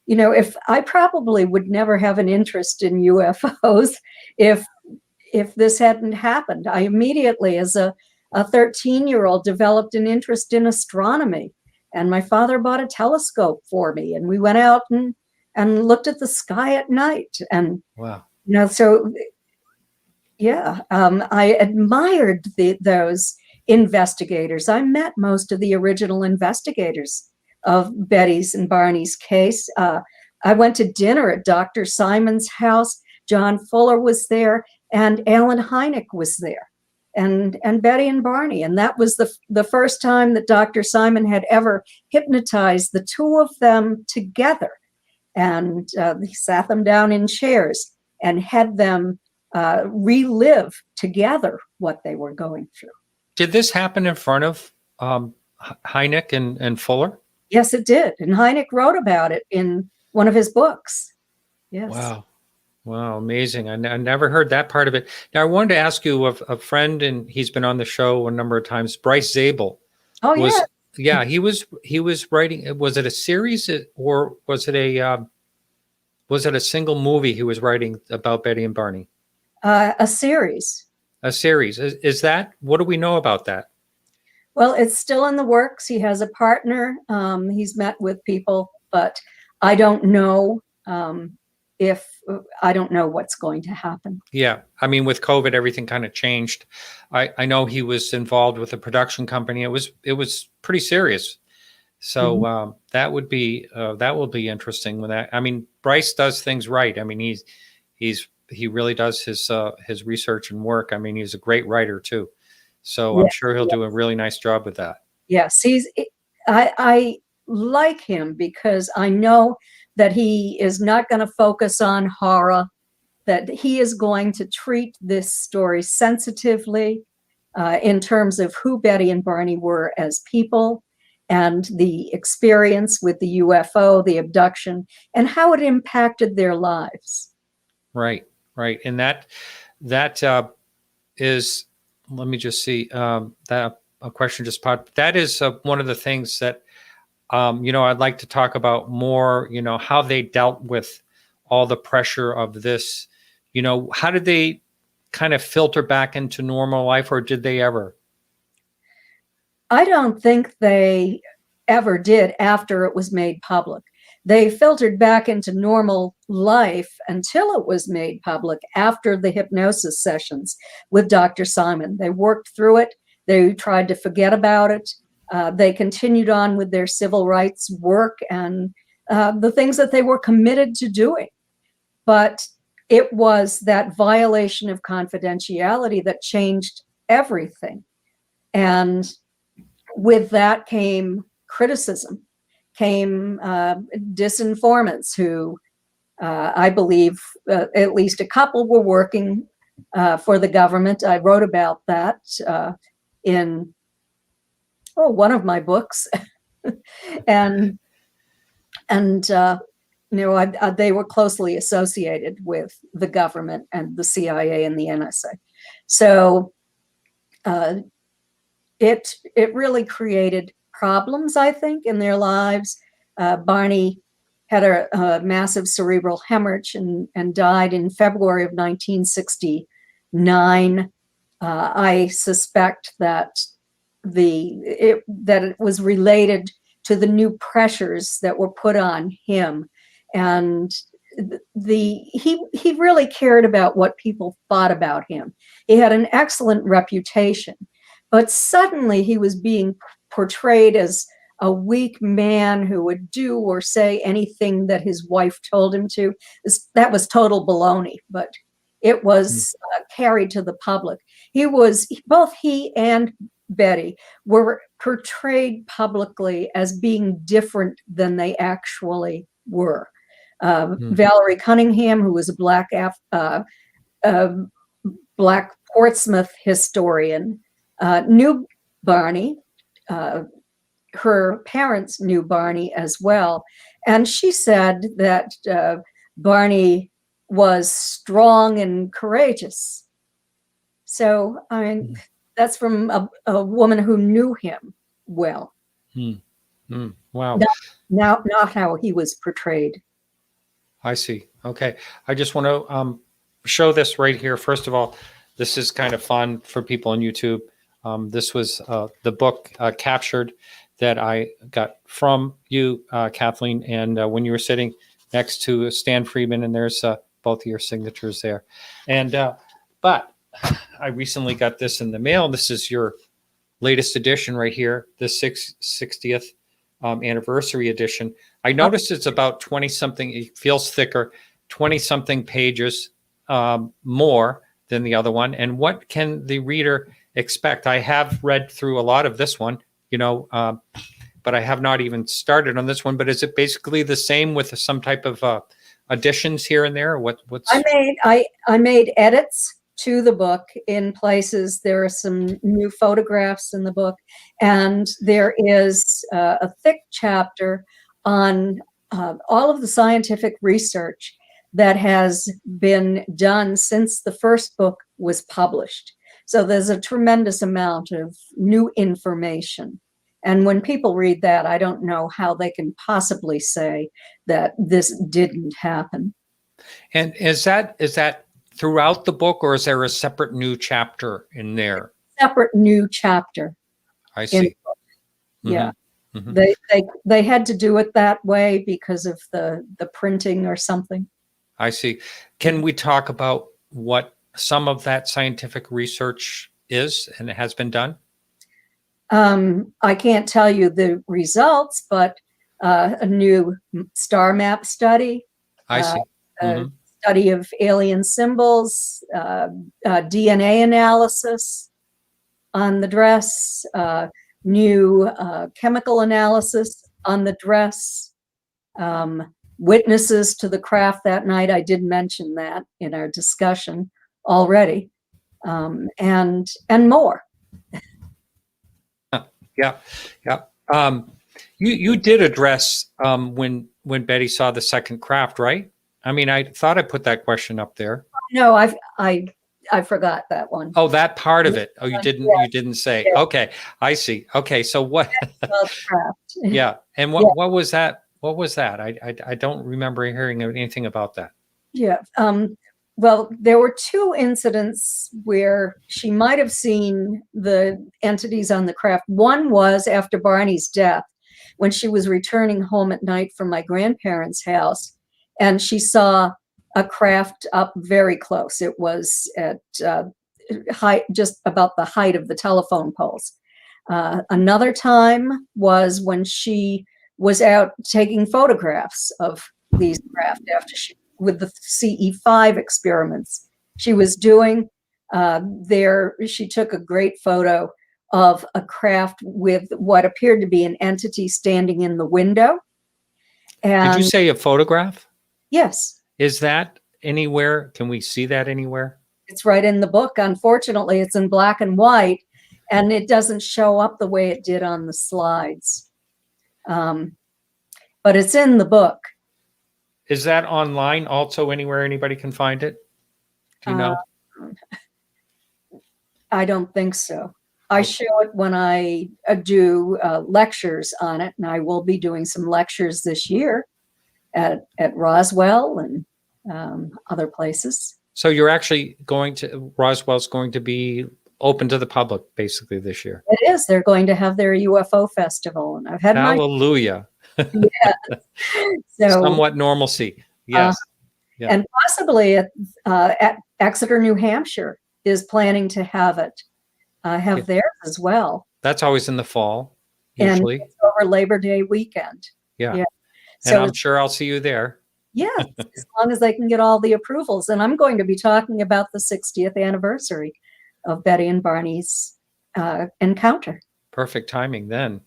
If I probably would never have an interest in UFOs if this hadn't happened. I immediately, as a 13-year-old, developed an interest in astronomy. And my father bought a telescope for me. And we went out and looked at the sky at night. And, wow. I admired those investigators. I met most of the original investigators of Betty's and Barney's case. I went to dinner at Dr. Simon's house. John Fuller was there, and Alan Hynek was there, and Betty and Barney. And that was the first time that Dr. Simon had ever hypnotized the two of them together. And he sat them down in chairs and had them relive together what they were going through. Did this happen in front of Hynek and Fuller? Yes, it did. And Hynek wrote about it in one of his books. Yes. Wow, amazing. I never heard that part of it. Now, I wanted to ask you, a friend, and he's been on the show a number of times, Bryce Zabel. Oh, yeah. Yeah, he was writing. Was it a series or was it a single movie he was writing about Betty and Barney? A series. A series. Is that, what do we know about that? Well, it's still in the works. He has a partner. He's met with people, but I don't know I don't know what's going to happen. Yeah. I mean, with COVID, everything kind of changed. I know he was involved with a production company. It was pretty serious. So that will be interesting when that, I mean, Bryce does things right. I mean, he really does his research and work. I mean, he's a great writer too. So I'm sure he'll do a really nice job with that. Yes, I like him because I know that he is not going to focus on horror, that he is going to treat this story sensitively in terms of who Betty and Barney were as people and the experience with the UFO, the abduction, and how it impacted their lives. Right. And that is, let me just see, that a question just popped. That is one of the things that, I'd like to talk about more, how they dealt with all the pressure of this, how did they kind of filter back into normal life, or did they ever? I don't think they ever did after it was made public. They filtered back into normal life until it was made public after the hypnosis sessions with Dr. Simon. They worked through it. They tried to forget about it. They continued on with their civil rights work and the things that they were committed to doing. But it was that violation of confidentiality that changed everything. And with that came criticism, came disinformants who I believe at least a couple were working for the government. I wrote about that in one of my books. and they were closely associated with the government and the CIA and the NSA. So it really created problems, I think, in their lives. Barney had a massive cerebral hemorrhage and died in February of 1969. I suspect that it was related to the new pressures that were put on him, and he really cared about what people thought about him. He had an excellent reputation, but suddenly he was being portrayed as a weak man who would do or say anything that his wife told him to. That was total baloney, but it was carried to the public. Both he and Betty were portrayed publicly as being different than they actually were. Valerie Cunningham, who was a Black Portsmouth historian, knew Barney. Her parents knew Barney as well. And she said that Barney was strong and courageous. So, I mean, that's from a woman who knew him well. Wow. Not how he was portrayed. I see. Okay. I just want to show this right here. First of all, this is kind of fun for people on YouTube. This was the book Captured that I got from you, Kathleen, and when you were sitting next to Stan Friedman, and there's both of your signatures there. And but I recently got this in the mail. This is your latest edition right here, the 60th anniversary edition. I noticed it's about 20-something, it feels thicker, 20-something pages more than the other one. And what can the reader expect? I have read through a lot of this one, but I have not even started on this one. But is it basically the same with some type of additions here and there? What's I made edits to the book in places. There are some new photographs in the book, and there is a thick chapter on all of the scientific research that has been done since the first book was published. So there's a tremendous amount of new information. And when people read that, I don't know how they can possibly say that this didn't happen. And is that throughout the book, or is there a separate new chapter in there? Separate new chapter. I see. Yeah. Mhm. They had to do it that way because of the printing or something. I see. Can we talk about what some of that scientific research is and has been done? I can't tell you the results, but a new star map study, I see. a study of alien symbols, DNA analysis on the dress, new chemical analysis on the dress, witnesses to the craft that night. I did mention that in our discussion already, and more. Yeah. You did address when Betty saw the second craft, right? I mean, I thought I put that question up there. No, I forgot that one. Oh, that part of it. Oh, you didn't. Yeah. You didn't say. Yeah. Okay, I see. Okay, so what? Well, craft. Yeah, and Yeah. what was that? What was that? I don't remember hearing anything about that. Yeah. Well, there were two incidents where she might have seen the entities on the craft. One was after Barney's death, when she was returning home at night from my grandparents' house, and she saw a craft up very close. It was at height, just about the height of the telephone poles. Another time was when she was out taking photographs of these craft after with the CE5 experiments she was doing. She took a great photo of a craft with what appeared to be an entity standing in the window. And Did you say a photograph? yes, Is that anywhere? Can we see that anywhere? it's right in the book. Unfortunately, it's in black and white, and it doesn't show up the way it did on the slides. But it's in the book. Is that online also anywhere anybody can find it? Do you know? I don't think so. I show it when I do lectures on it, and I will be doing some lectures this year at Roswell and other places. So you're actually Roswell's going to be open to the public basically this year. It is. They're going to have their UFO festival, and I've had Hallelujah. so Somewhat normalcy. Yes. Yeah. And possibly at Exeter, New Hampshire is planning to have it, theirs as well. That's always in the fall, usually. And it's over Labor Day weekend. Yeah. And So I'm sure I'll see you there. Yeah, as long as they can get all the approvals. And I'm going to be talking about the 60th anniversary of Betty and Barney's encounter. Perfect timing then.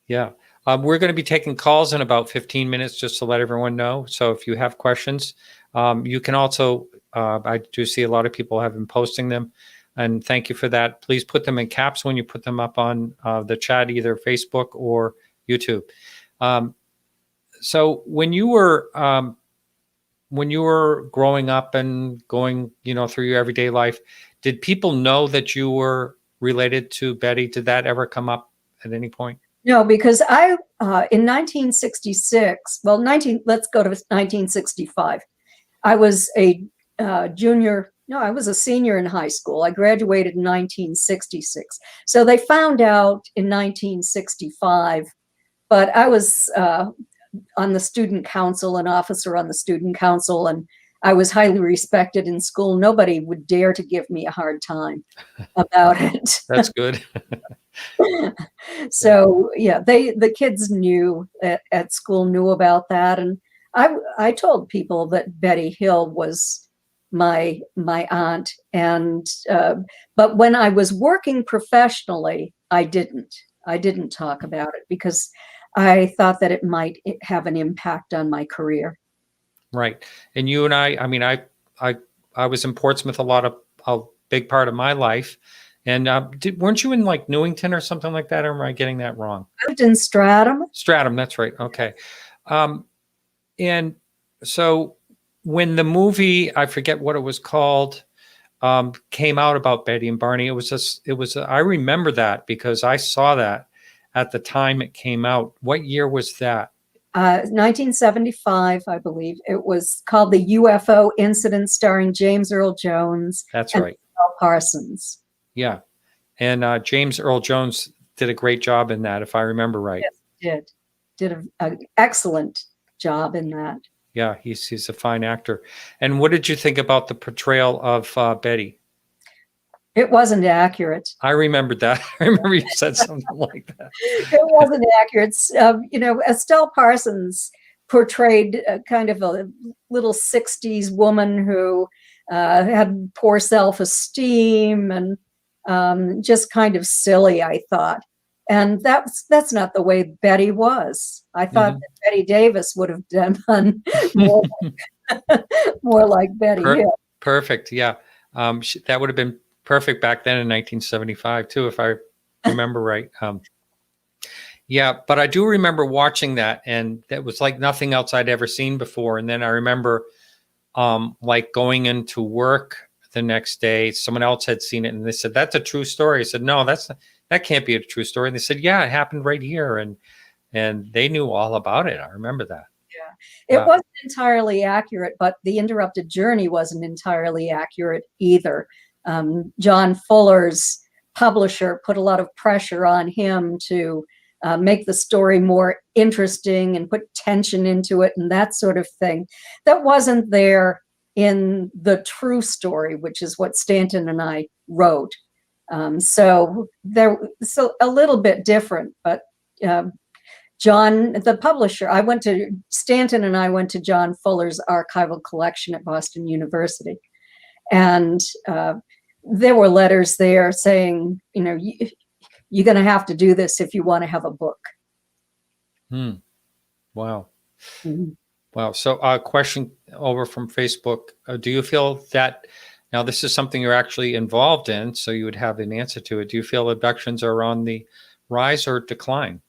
Yeah. We're going to be taking calls in about 15 minutes just to let everyone know. So if you have questions, you can also, I do see a lot of people have been posting them. And thank you for that. Please put them in caps when you put them up on the chat, either Facebook or YouTube. So when you were growing up and going, through your everyday life, did people know that you were related to Betty? Did that ever come up at any point? No, because I, in 1966, let's go to 1965. I was a I was a senior in high school. I graduated in 1966. So they found out in 1965, but I was on the student council, an officer on the student council, and I was highly respected in school. Nobody would dare to give me a hard time about it. That's good. So yeah, the kids knew at school, knew about that, and I told people that Betty Hill was my aunt, and but when I was working professionally, I didn't talk about it because I thought that it might have an impact on my career. Right. And you and I mean, I was in Portsmouth a big part of my life. And weren't you in like Newington or something like that? Or am I getting that wrong? I lived in Stratham. Stratham, that's right. Okay. And so when the movie, I forget what it was called, came out about Betty and Barney, I remember that because I saw that. at the time it came out. What year was that? 1975, I believe. It was called the UFO Incident, starring James Earl Jones That's and right. Mel Parsons. Yeah. And James Earl Jones did a great job in that, if I remember right. Yes, did an excellent job in that. Yeah, he's a fine actor. And what did you think about the portrayal of Betty? It wasn't accurate. I remembered that. I remember you said something like that. It wasn't accurate. Estelle Parsons portrayed kind of a little 60s woman who had poor self-esteem and just kind of silly, I thought. And that's not the way Betty was. I thought that Betty Davis would have done more like Betty Hill. Perfect. Yeah. That would have been perfect back then in 1975 too, if I remember right. Yeah, but I do remember watching that, and that was like nothing else I'd ever seen before. And then I remember like going into work the next day, someone else had seen it and they said, "That's a true story." I said, "No, that can't be a true story." And they said, "Yeah, it happened right here." And they knew all about it. I remember that. Yeah. It wasn't entirely accurate, but the interrupted journey wasn't entirely accurate either. John Fuller's publisher put a lot of pressure on him to make the story more interesting and put tension into it and that sort of thing. That wasn't there in the true story, which is what Stanton and I wrote. So a little bit different, but John, the publisher, Stanton and I went to John Fuller's archival collection at Boston University. And there were letters there saying, you're going to have to do this if you want to have a book. Wow. Mm-hmm. Wow. So a question over from Facebook. Do you feel that, now this is something you're actually involved in, so you would have an answer to it. Do you feel abductions are on the rise or decline?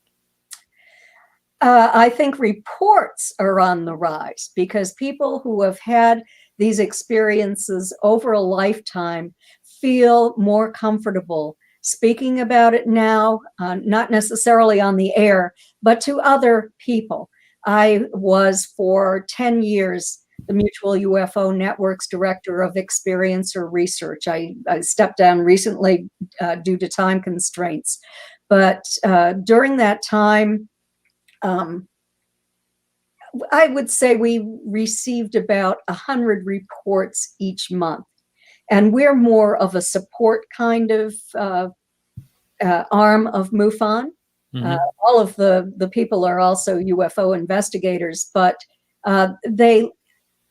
I think reports are on the rise because people who have had these experiences over a lifetime feel more comfortable speaking about it now, not necessarily on the air, but to other people. I was for 10 years the Mutual UFO Network's director of experiencer research. I stepped down recently due to time constraints. But during that time, I would say we received about 100 reports each month. And we're more of a support kind of arm of MUFON. All of the people are also UFO investigators, but they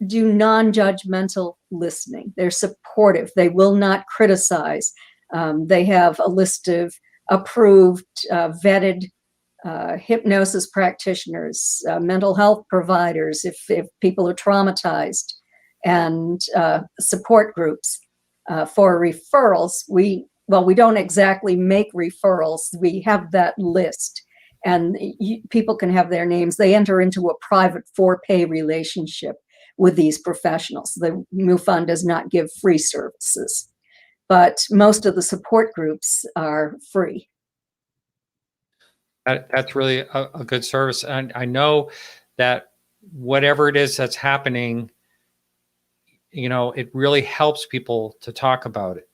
do non-judgmental listening. They're supportive. They will not criticize. They have a list of approved, vetted hypnosis practitioners, mental health providers if people are traumatized, and support groups. For referrals, we don't exactly make referrals. We have that list, and people can have their names. They enter into a private for-pay relationship with these professionals. The MUFON does not give free services, but most of the support groups are free. That's really a good service. And I know that whatever it is that's happening, it really helps people to talk about it.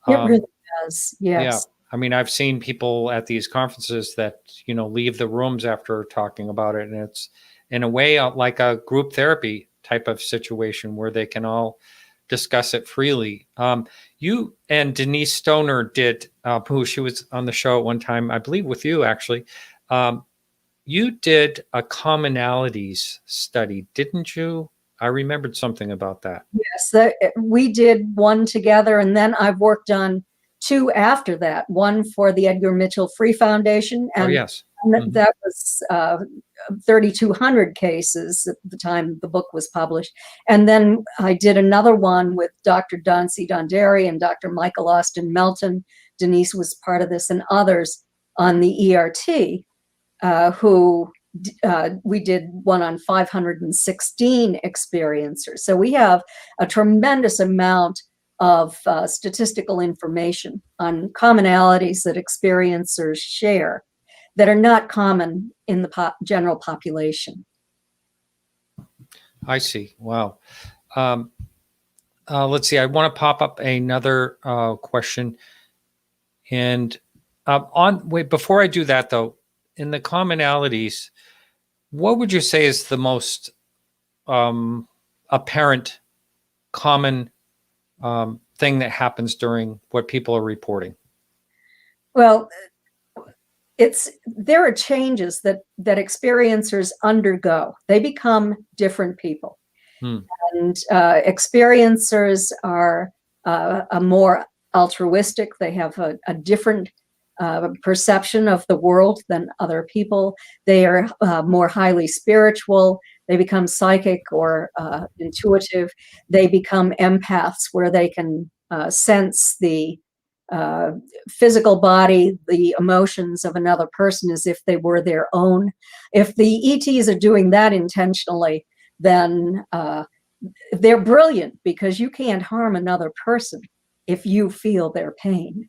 It really does, yes. Yeah. I mean, I've seen people at these conferences that, leave the rooms after talking about it. And it's in a way like a group therapy type of situation where they can all discuss it freely. You and Denise Stoner did, she was on the show at one time, I believe with you actually. You did a commonalities study, didn't you? I remembered something about that. Yes, we did one together, and then I've worked on two after that. One for the Edgar Mitchell Free Foundation, and yes. That was 3,200 cases at the time the book was published. And then I did another one with Dr. Dancy Donderi and Dr. Michael Austin Melton. Denise was part of this, and others on the ERT, who we did one on 516 experiencers. So we have a tremendous amount of statistical information on commonalities that experiencers share. that are not common in the general population. I see. Wow. Let's see. I want to pop up another question. And before I do that, though, in the commonalities, what would you say is the most apparent common thing that happens during what people are reporting? Well, there are changes that experiencers undergo. They become different people. And experiencers are a more altruistic. They have a different perception of the world than other people. They are more highly spiritual. They become psychic or intuitive. They become empaths, where they can sense the physical body, the emotions of another person as if they were their own. If the ETs are doing that intentionally, then they're brilliant, because you can't harm another person if you feel their pain.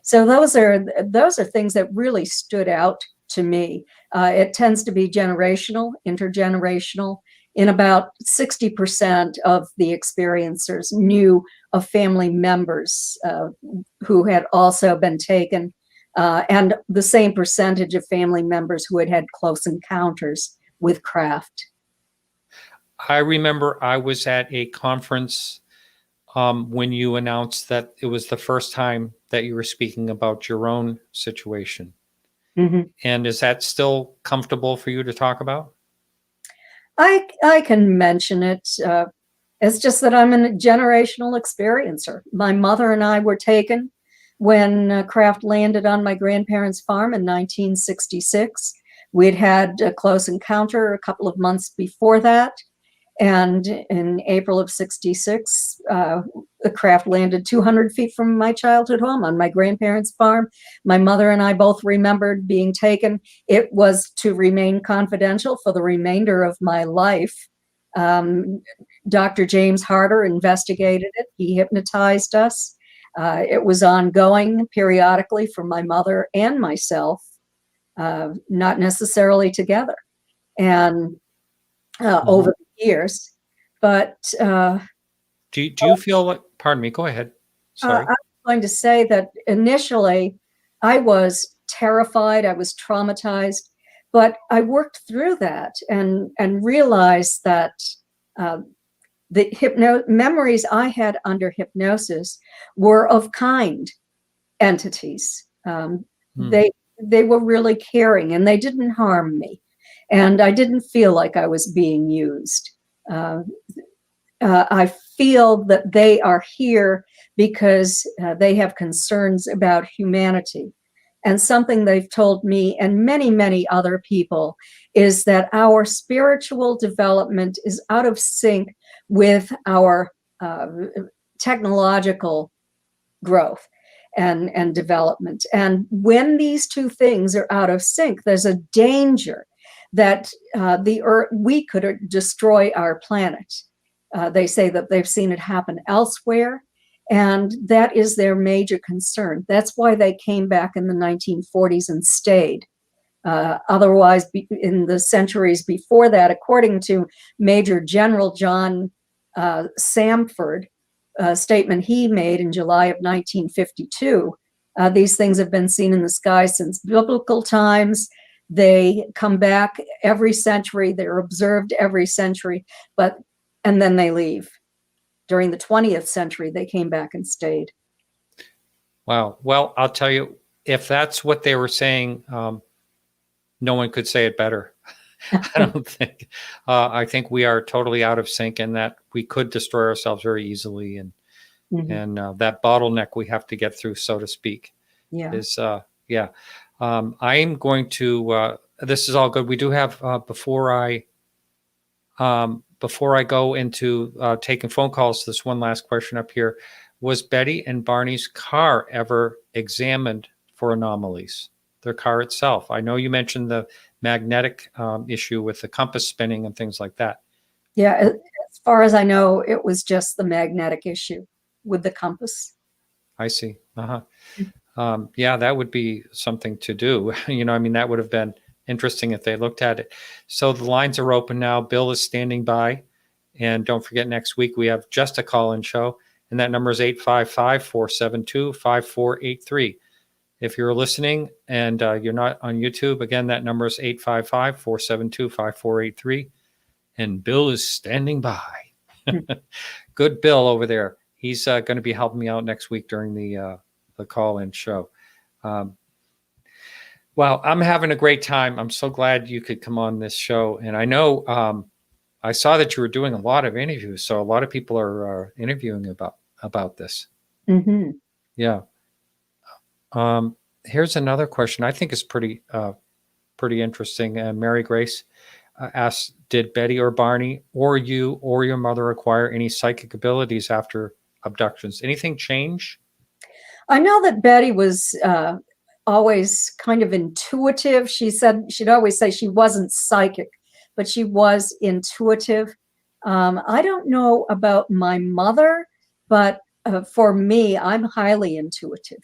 So those are things that really stood out to me. It tends to be generational, intergenerational. In about 60% of the experiencers knew of family members who had also been taken, and the same percentage of family members who had had close encounters with craft. I remember I was at a conference when you announced that it was the first time that you were speaking about your own situation. And is that still comfortable for you to talk about? I can mention it. It's just that I'm a generational experiencer. My mother and I were taken when craft landed on my grandparents' farm in 1966. We'd had a close encounter a couple of months before that. And in April of 66, the craft landed 200 feet from my childhood home on my grandparents' farm. My mother and I both remembered being taken. It was to remain confidential for the remainder of my life. Dr. James Harder investigated it. He hypnotized us. It was ongoing periodically for my mother and myself, not necessarily together. And over the years, but do you feel like, pardon me, go ahead. Sorry. I'm going to say that initially I was terrified, I was traumatized, but I worked through that and realized that the memories I had under hypnosis were of kind entities. They were really caring, and they didn't harm me. And I didn't feel like I was being used. I feel that they are here because they have concerns about humanity. And something they've told me and many, many other people is that our spiritual development is out of sync with our technological growth and development. And when these two things are out of sync, there's a danger that we could destroy our planet. They say that they've seen it happen elsewhere, and that is their major concern. That's why they came back in the 1940s and stayed. Otherwise, in the centuries before that, according to Major General John Samford, a statement he made in July of 1952, these things have been seen in the sky since biblical times. They come back every century. They're observed every century, and then they leave. During the 20th century, they came back and stayed. Wow. Well, I'll tell you, if that's what they were saying, no one could say it better. I don't think. I think we are totally out of sync, and that we could destroy ourselves very easily, and that bottleneck we have to get through, so to speak. Is I'm going to. This is all good. We do have before I go into taking phone calls. This one last question up here: was Betty and Barney's car ever examined for anomalies? Their car itself. I know you mentioned the magnetic issue with the compass spinning and things like that. Yeah, as far as I know, it was just the magnetic issue with the compass. I see. Yeah, that would be something to do. I mean, that would have been interesting if they looked at it. So the lines are open now. Bill is standing by. And don't forget, next week we have just a call-in show. And that number is 855-472-5483. If you're listening and you're not on YouTube, again, that number is 855-472-5483. And Bill is standing by. Good Bill over there. He's going to be helping me out next week during the call-in show. Well, I'm having a great time. I'm so glad you could come on this show. And I know I saw that you were doing a lot of interviews. So a lot of people are interviewing about this. Mm-hmm. Yeah. Here's another question I think is pretty interesting. Mary Grace asks, did Betty or Barney or you or your mother acquire any psychic abilities after abductions? Anything change? I know that Betty was always kind of intuitive. She'd always say she wasn't psychic, but she was intuitive. I don't know about my mother, but for me, I'm highly intuitive.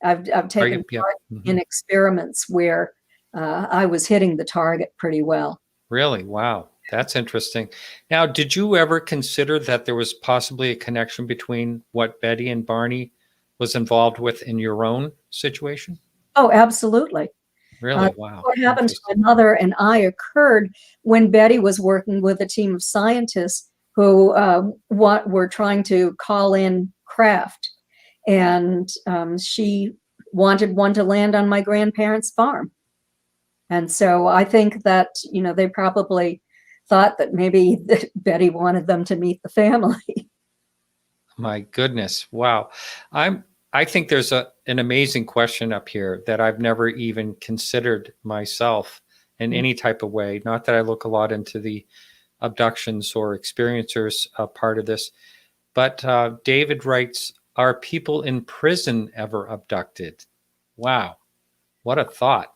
I've taken part in experiments where I was hitting the target pretty well. Really? Wow. That's interesting. Now, did you ever consider that there was possibly a connection between what Betty and Barney was involved with in your own situation? Oh, absolutely. Really? Wow. What happened to my mother and I occurred when Betty was working with a team of scientists who were trying to call in craft. And she wanted one to land on my grandparents' farm. And so I think that, they probably thought that maybe Betty wanted them to meet the family. My goodness. Wow. I think there's an amazing question up here that I've never even considered myself in any type of way. Not that I look a lot into the abductions or experiencers part of this, but David writes, are people in prison ever abducted? Wow. What a thought.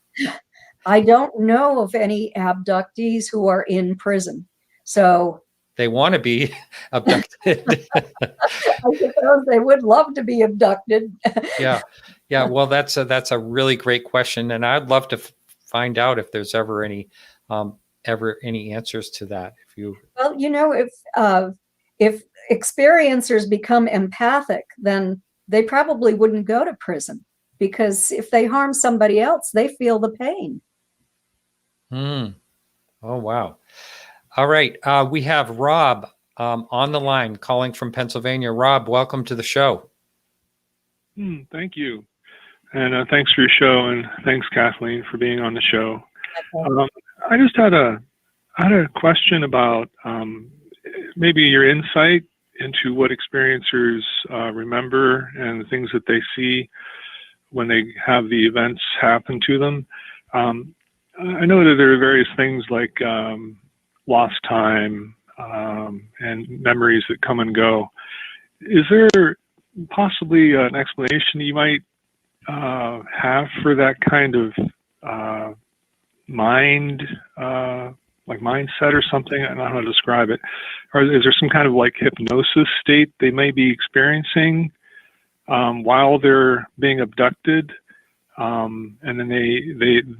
I don't know of any abductees who are in prison. So they want to be abducted. I suppose they would love to be abducted. Yeah. Well, that's a really great question, and I'd love to find out if there's ever any answers to that. Well, if experiencers become empathic, then they probably wouldn't go to prison, because if they harm somebody else, they feel the pain. Oh, wow. All right. We have Rob on the line calling from Pennsylvania. Rob, welcome to the show. Thank you. And thanks for your show. And thanks, Kathleen, for being on the show. I just had a question about maybe your insight into what experiencers remember and the things that they see when they have the events happen to them. I know that there are various things like lost time and memories that come and go. Is there possibly an explanation you might have for that kind of mind, like mindset or something? I don't know how to describe it. Or is there some kind of like hypnosis state they may be experiencing while they're being abducted? And then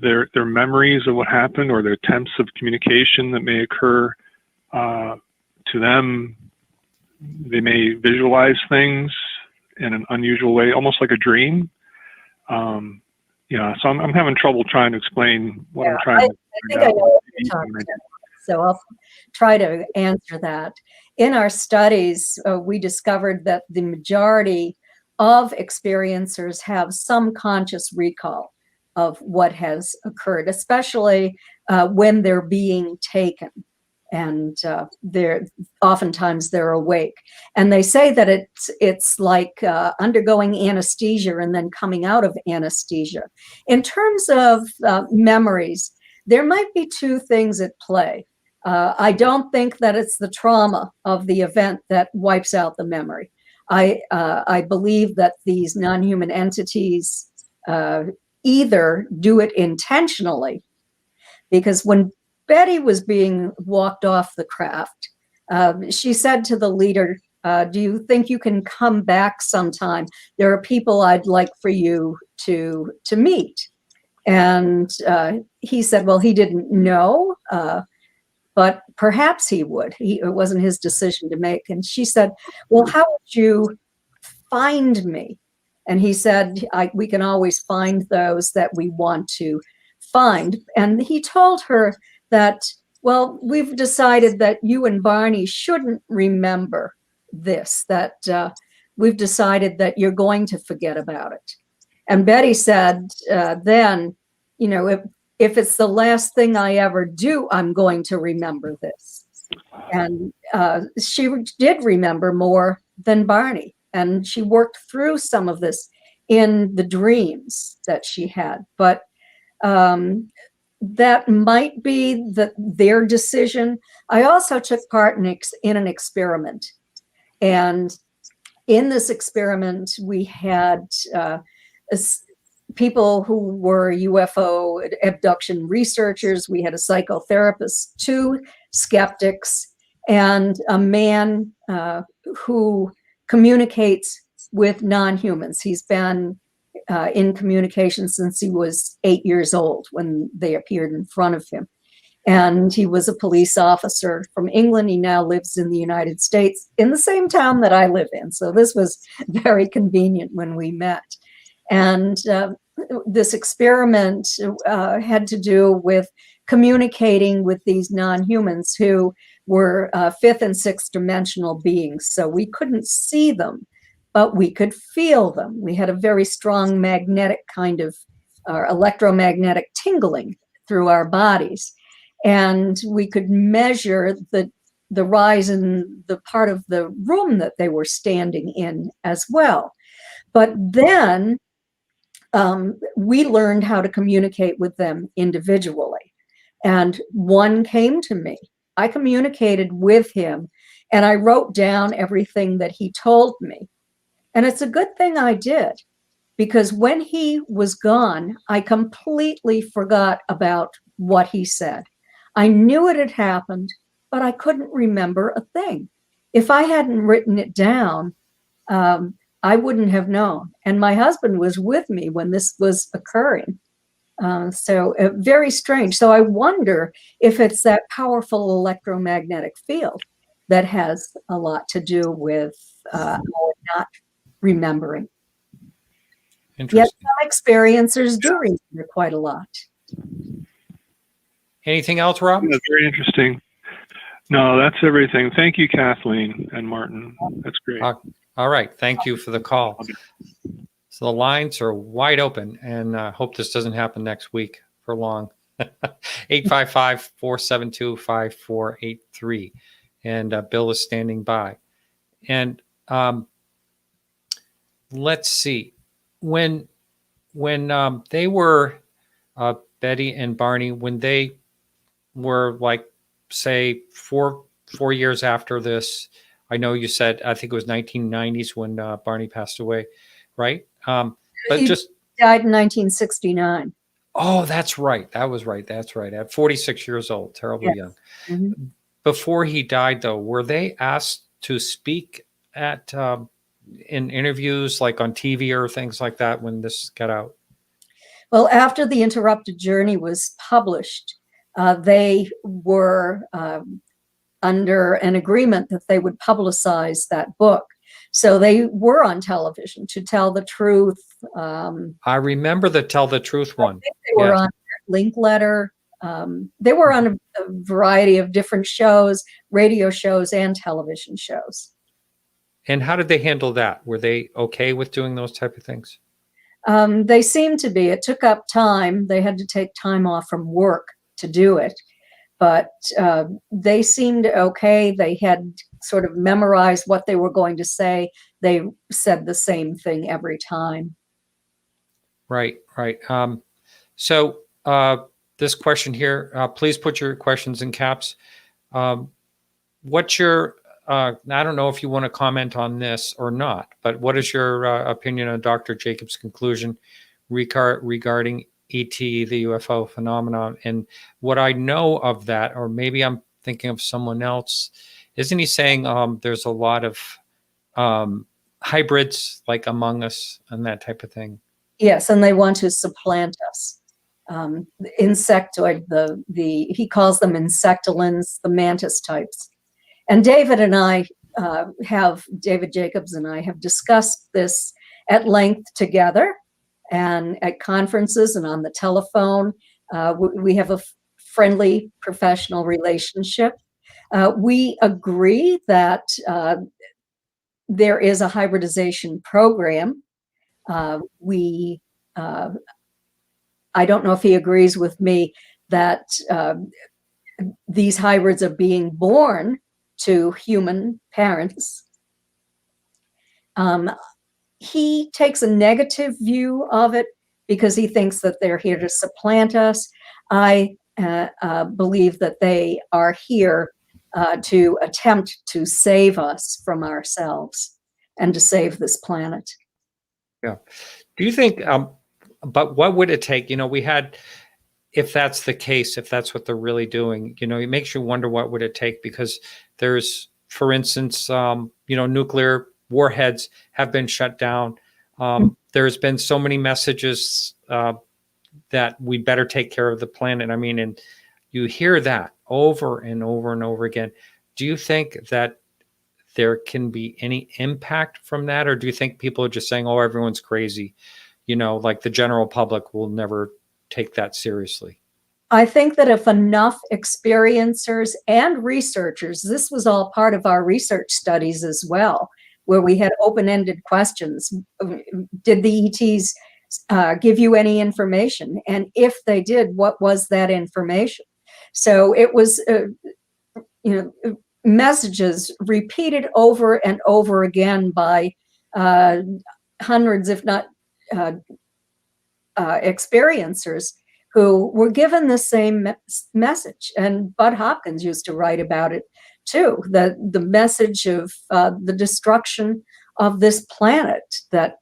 their memories of what happened, or their attempts of communication that may occur to them, they may visualize things in an unusual way, almost like a dream. So I'm having trouble trying to explain what I'm trying to I think I know what you're talking about. So I'll try to answer that. In our studies, we discovered that the majority of experiencers have some conscious recall of what has occurred, especially when they're being taken, and oftentimes they're awake. And they say that it's like undergoing anesthesia and then coming out of anesthesia. In terms of memories, there might be two things at play. I don't think that it's the trauma of the event that wipes out the memory. I believe that these non-human entities either do it intentionally, because when Betty was being walked off the craft, she said to the leader, Do you think you can come back sometime? There are people I'd like for you to meet. And he said, well, he didn't know, but perhaps he would. It wasn't his decision to make. And she said, well, how would you find me? And he said, we can always find those that we want to find. And he told her that, well, we've decided that you and Barney shouldn't remember this, that we've decided that you're going to forget about it. And Betty said, then, you know, if it's the last thing I ever do, I'm going to remember this. And she did remember more than Barney. And she worked through some of this in the dreams that she had. But that might be their decision. I also took part in an experiment. And in this experiment, we had people who were UFO abduction researchers. We had a psychotherapist, 2 skeptics, and a man who communicates with non-humans. He's been in communication since he was 8 years old when they appeared in front of him. And he was a police officer from England. He now lives in the United States in the same town that I live in. So this was very convenient when we met. And this experiment had to do with communicating with these non-humans who were 5th and 6th dimensional beings. So we couldn't see them, but we could feel them. We had a very strong magnetic kind of electromagnetic tingling through our bodies. And we could measure the rise in the part of the room that they were standing in as well. But then we learned how to communicate with them individually. And one came to me. I communicated with him, and I wrote down everything that he told me. And it's a good thing I did, because when he was gone, I completely forgot about what he said. I knew it had happened, but I couldn't remember a thing. If I hadn't written it down, I wouldn't have known. And my husband was with me when this was occurring. So very strange. So I wonder if it's that powerful electromagnetic field that has a lot to do with not remembering. Yet some experiencers do remember quite a lot. Anything else, Rob? That's very interesting. No, that's everything. Thank you, Kathleen and Martin. That's great. All right. Thank you for the call. So the lines are wide open, and I hope this doesn't happen next week for long. 855-472-5483. And Bill is standing by. And let's see. When they were, Betty and Barney, when they were like, say, four years after this, I know you said, I think it was 1990s when Barney passed away, right? But he died in 1969. Oh, that's right. That was right. That's right. At 46 years old, terribly young. Mm-hmm. Before he died, though, were they asked to speak at in interviews, like on TV or things like that, when this got out? Well, after The Interrupted Journey was published, they were under an agreement that they would publicize that book. So they were on television to tell the truth. I remember the Tell the Truth one. They were on Linkletter. They were on a variety of different shows, radio shows and television shows. And how did they handle that? Were they okay with doing those type of things? They seemed to be. It took up time. They had to take time off from work to do it. But they seemed okay. They had sort of memorized what they were going to say. They said the same thing every time. Right. So this question here, please put your questions in caps. What's your, I don't know if you want to comment on this or not, but what is your opinion on Dr. Jacobs' conclusion regarding ET, the UFO phenomenon? And what I know of that, or maybe I'm thinking of someone else, isn't he saying there's a lot of hybrids like Among Us and that type of thing. Yes, and they want to supplant us. Insectoid, he calls them insectolins, the mantis types. And David Jacobs and I have discussed this at length together and at conferences and on the telephone. We have a friendly professional relationship. We agree that there is a hybridization program. I don't know if he agrees with me that these hybrids are being born to human parents. He takes a negative view of it because he thinks that they're here to supplant us. I believe that they are here to attempt to save us from ourselves and to save this planet. Yeah. Do you think, but what would it take? We had, if that's the case, if that's what they're really doing, it makes you wonder what would it take, because there's, for instance, nuclear warheads have been shut down. There's been so many messages that we better take care of the planet. I mean, and you hear that over and over and over again. Do you think that there can be any impact from that? Or do you think people are just saying, oh, everyone's crazy? Like the general public will never take that seriously. I think that if enough experiencers and researchers, this was all part of our research studies as well, where we had open-ended questions. Did the ETs give you any information? And if they did, what was that information? So it was, messages repeated over and over again by hundreds, if not experiencers, who were given the same message. And Bud Hopkins used to write about it too, the message of the destruction of this planet, that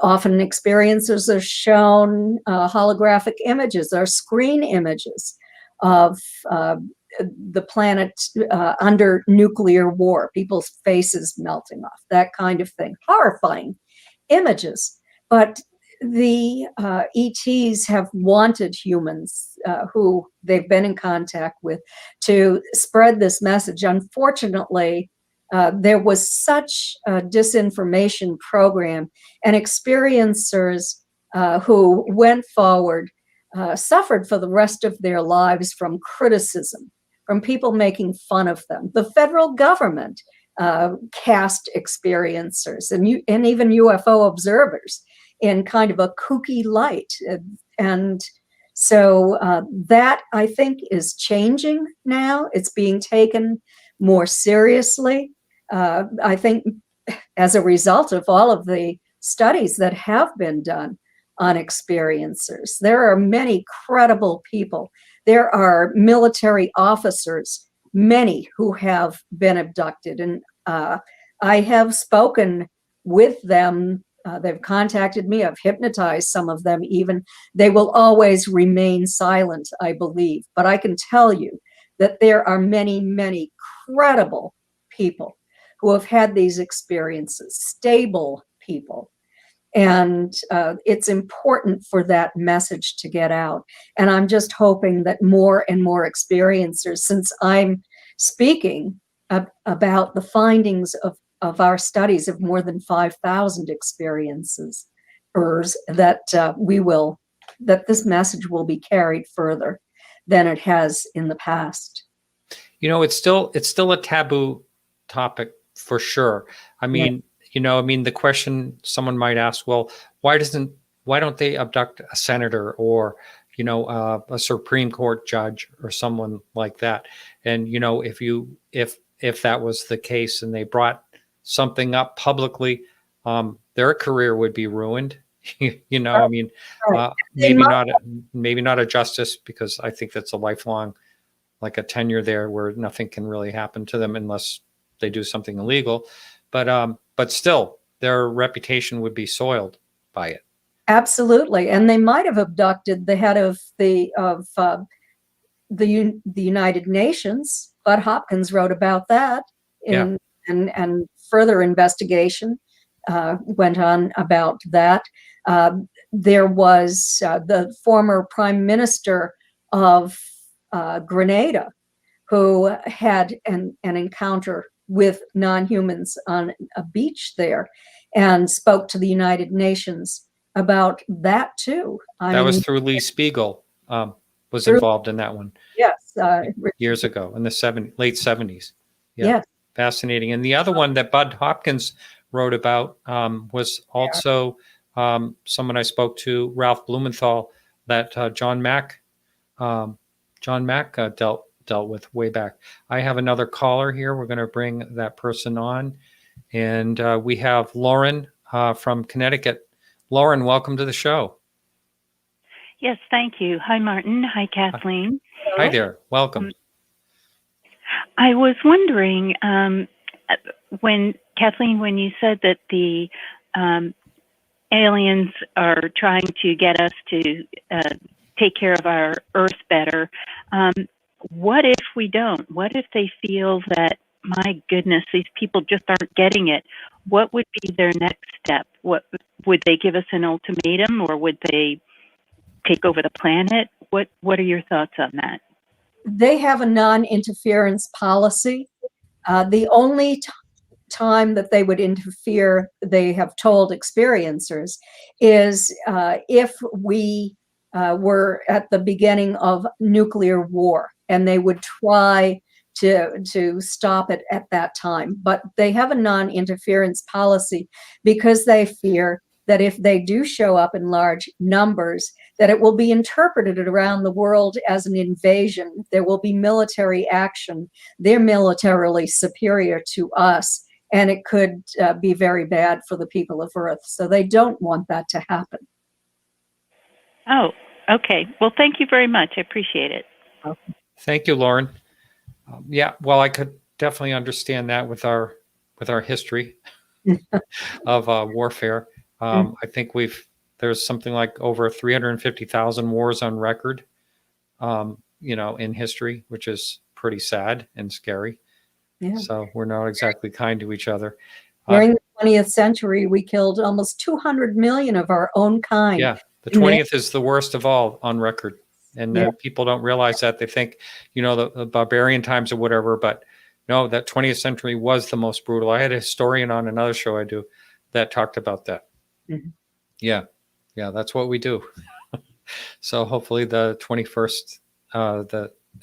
often experiencers are shown holographic images or screen images of the planet under nuclear war, people's faces melting off, that kind of thing. Horrifying images. But the ETs have wanted humans who they've been in contact with to spread this message. Unfortunately, there was such a disinformation program, and experiencers who went forward suffered for the rest of their lives from criticism, from people making fun of them. The federal government cast experiencers and even UFO observers in kind of a kooky light. And so that, I think, is changing now. It's being taken more seriously. I think as a result of all of the studies that have been done on experiencers, there are many credible people. There are military officers, many who have been abducted. And I have spoken with them. They've contacted me. I've hypnotized some of them even. They will always remain silent, I believe. But I can tell you that there are many, many credible people who have had these experiences, stable people. And it's important for that message to get out. And I'm just hoping that more and more experiencers, since I'm speaking about the findings of our studies of more than 5,000 experiences, that that this message will be carried further than it has in the past. It's still a taboo topic for sure. I mean, the question someone might ask, well, why don't they abduct a senator or, a Supreme Court judge or someone like that? And, if that was the case and they brought something up publicly, their career would be ruined. Maybe not a justice, because I think that's a lifelong, like a tenure there where nothing can really happen to them unless they do something illegal. But still, their reputation would be soiled by it. Absolutely, and they might have abducted the head of the United Nations. Bud Hopkins wrote about that in and further investigation went on about that. There was the former prime minister of Grenada, who had an encounter with non-humans on a beach there and spoke to the United Nations about that too. That was through Lee Spiegel, was involved in that one. Yes. Years ago in the late 70s. Yeah. Yes. Fascinating. And the other one that Bud Hopkins wrote about was also someone I spoke to, Ralph Blumenthal, that John Mack dealt with way back. I have another caller here. We're going to bring that person on. And we have Lauren from Connecticut. Lauren, welcome to the show. Yes, thank you. Hi, Martin. Hi, Kathleen. Hi there. Welcome. I was wondering, Kathleen, when you said that the aliens are trying to get us to take care of our Earth better, what if we don't? What if they feel that, my goodness, these people just aren't getting it? What would be their next step? What would they give us an ultimatum, or would they take over the planet? What are your thoughts on that? They have a non-interference policy. The only time that they would interfere, they have told experiencers, is if we were at the beginning of nuclear war, and they would try to stop it at that time. But they have a non-interference policy because they fear that if they do show up in large numbers, that it will be interpreted around the world as an invasion. There will be military action. They're militarily superior to us, and it could be very bad for the people of Earth. So they don't want that to happen. Oh, okay. Well, thank you very much. I appreciate it. Okay. Thank you, Lauren. Yeah, well, I could definitely understand that with our history of warfare. I think there's something like over 350,000 wars on record, in history, which is pretty sad and scary. Yeah. So we're not exactly kind to each other. During the 20th century, we killed almost 200 million of our own kind. Yeah, the 20th is the worst of all on record. And Yeah. People don't realize that. They think, the barbarian times or whatever, but no, that 20th century was the most brutal. I had a historian on another show I do that talked about that. Mm-hmm. Yeah, that's what we do. So hopefully the 21st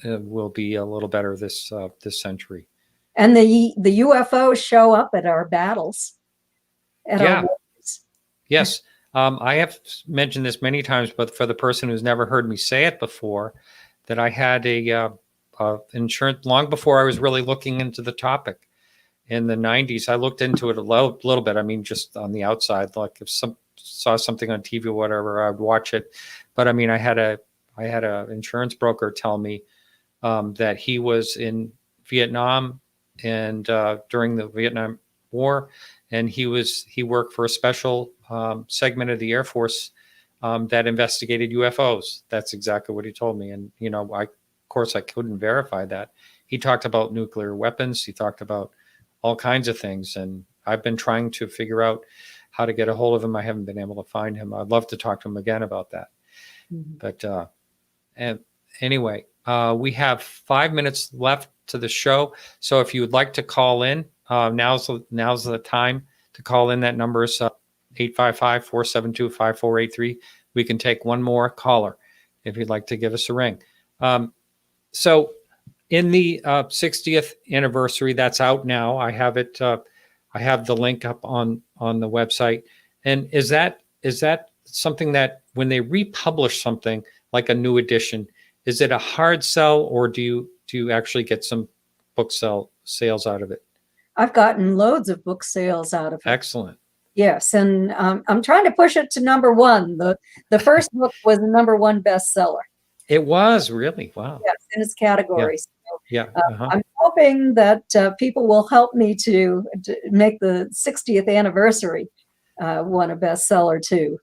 will be a little better this century. And the UFOs show up at our battles. Our wars. Yes. I have mentioned this many times, but for the person who's never heard me say it before, that I had a insurance long before I was really looking into the topic. In the 90s, I looked into it a little bit. I mean, just on the outside, like if saw something on TV or whatever, I'd watch it. But I mean, I had a insurance broker tell me that he was in Vietnam and during the Vietnam War, and he worked for a special segment of the Air Force that investigated UFOs. That's exactly what he told me. And of course, I couldn't verify that. He talked about nuclear weapons. He talked about all kinds of things, and I've been trying to figure out how to get a hold of him. I haven't been able to find him. I'd love to talk to him again about that. Mm-hmm. But anyway, we have 5 minutes left to the show. So if you would like to call in, now's the time to call in. That number is 855-472-5483. We can take one more caller if you'd like to give us a ring. So in the 60th anniversary, that's out now. I have it. I have the link up on the website. And is that something that when they republish something like a new edition, is it a hard sell, or do you actually get some book sales out of it? I've gotten loads of book sales out of it. Excellent. Yes, and I'm trying to push it to number one. The first book was the number one bestseller. It was really, wow. Yes, in its category. Yeah. So, I'm hoping that people will help me to make the 60th anniversary one a bestseller too.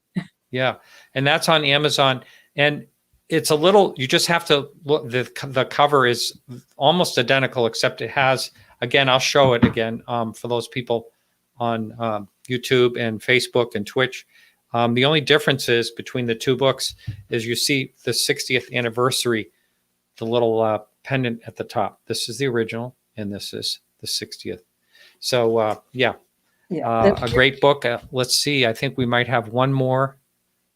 Yeah, and that's on Amazon, and it's a little. You just have to look. The cover is almost identical, except it has again, I'll show it again for those people on YouTube and Facebook and Twitch. The only difference is between the two books is you see the 60th anniversary, the little pendant at the top. This is the original, and this is the 60th. So, yeah, a great book. Let's see. I think we might have one more.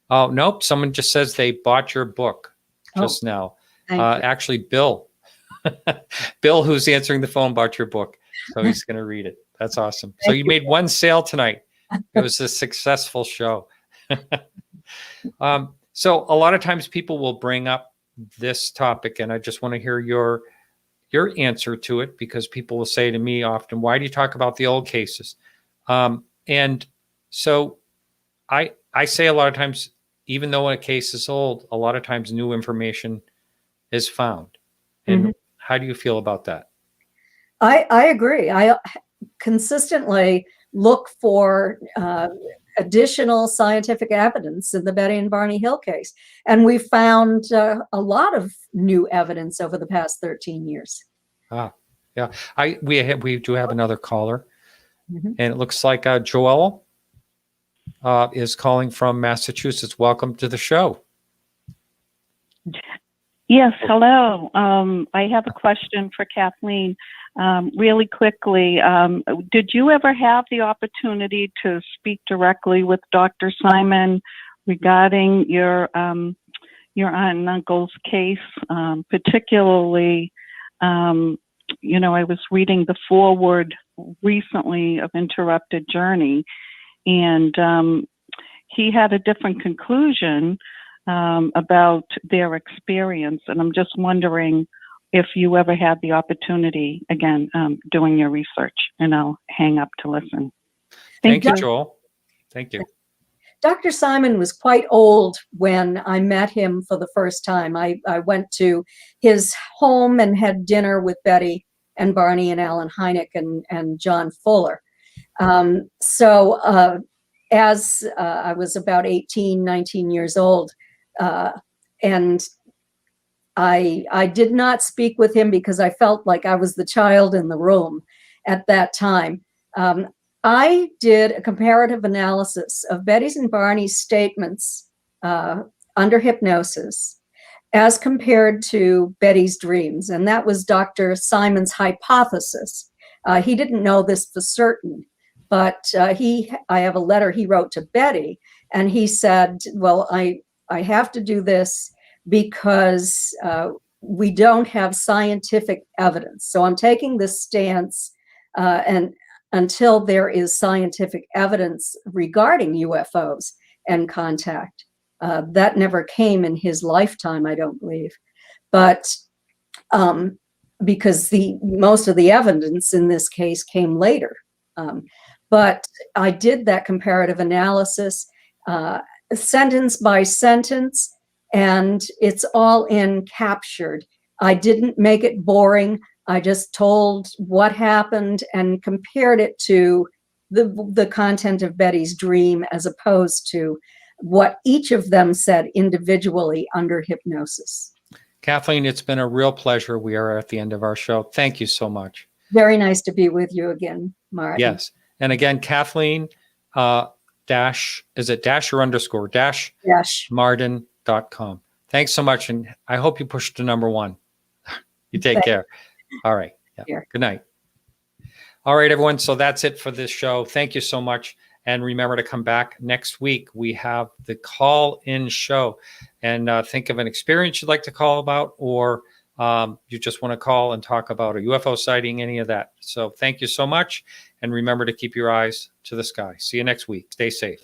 Oh, nope. Someone just says they bought your book just now. Actually, Bill. Bill, who's answering the phone, bought your book. So he's going to read it. That's awesome. So you made one sale tonight. It was a successful show. So a lot of times people will bring up this topic, and I just want to hear your answer to it, because people will say to me often, why do you talk about the old cases? And so I say a lot of times, even though a case is old, a lot of times new information is found. And how do you feel about that? I agree. I consistently look for additional scientific evidence in the Betty and Barney Hill case. And we found a lot of new evidence over the past 13 years. Yeah. We do have another caller, and it looks like Joelle is calling from Massachusetts. Welcome to the show. Yes, hello. I have a question for Kathleen. Really quickly, did you ever have the opportunity to speak directly with Dr. Simon regarding your aunt and uncle's case? Particularly, I was reading the foreword recently of Interrupted Journey, and he had a different conclusion about their experience. And I'm just wondering if you ever had the opportunity, again, doing your research, and I'll hang up to listen. Thank you, Joel. Thank you. Dr. Simon was quite old when I met him for the first time. I went to his home and had dinner with Betty and Barney and Alan Hynek and John Fuller. As I was about 18, 19 years old, and I did not speak with him because I felt like I was the child in the room at that time. I did a comparative analysis of Betty's and Barney's statements under hypnosis as compared to Betty's dreams. And that was Dr. Simon's hypothesis. He didn't know this for certain, but I have a letter he wrote to Betty, and he said, well, I have to do this because we don't have scientific evidence. So I'm taking this stance and until there is scientific evidence regarding UFOs and contact. That never came in his lifetime, I don't believe. But because most of the evidence in this case came later. But I did that comparative analysis sentence by sentence, and it's all captured. I didn't make it boring. I just told what happened and compared it to the content of Betty's dream as opposed to what each of them said individually under hypnosis. Kathleen, it's been a real pleasure. We are at the end of our show. Thank you so much. Very nice to be with you again, Martin. Yes. And again, Kathleen, is it dash or underscore? Dash. Marden.com. Thanks so much. And I hope you push to number 1. You take care. All right. Yeah. Good night. All right, everyone. So that's it for this show. Thank you so much. And remember to come back next week. We have the call-in show. And think of an experience you'd like to call about, or you just want to call and talk about a UFO sighting, any of that. So thank you so much. And remember to keep your eyes to the sky. See you next week. Stay safe.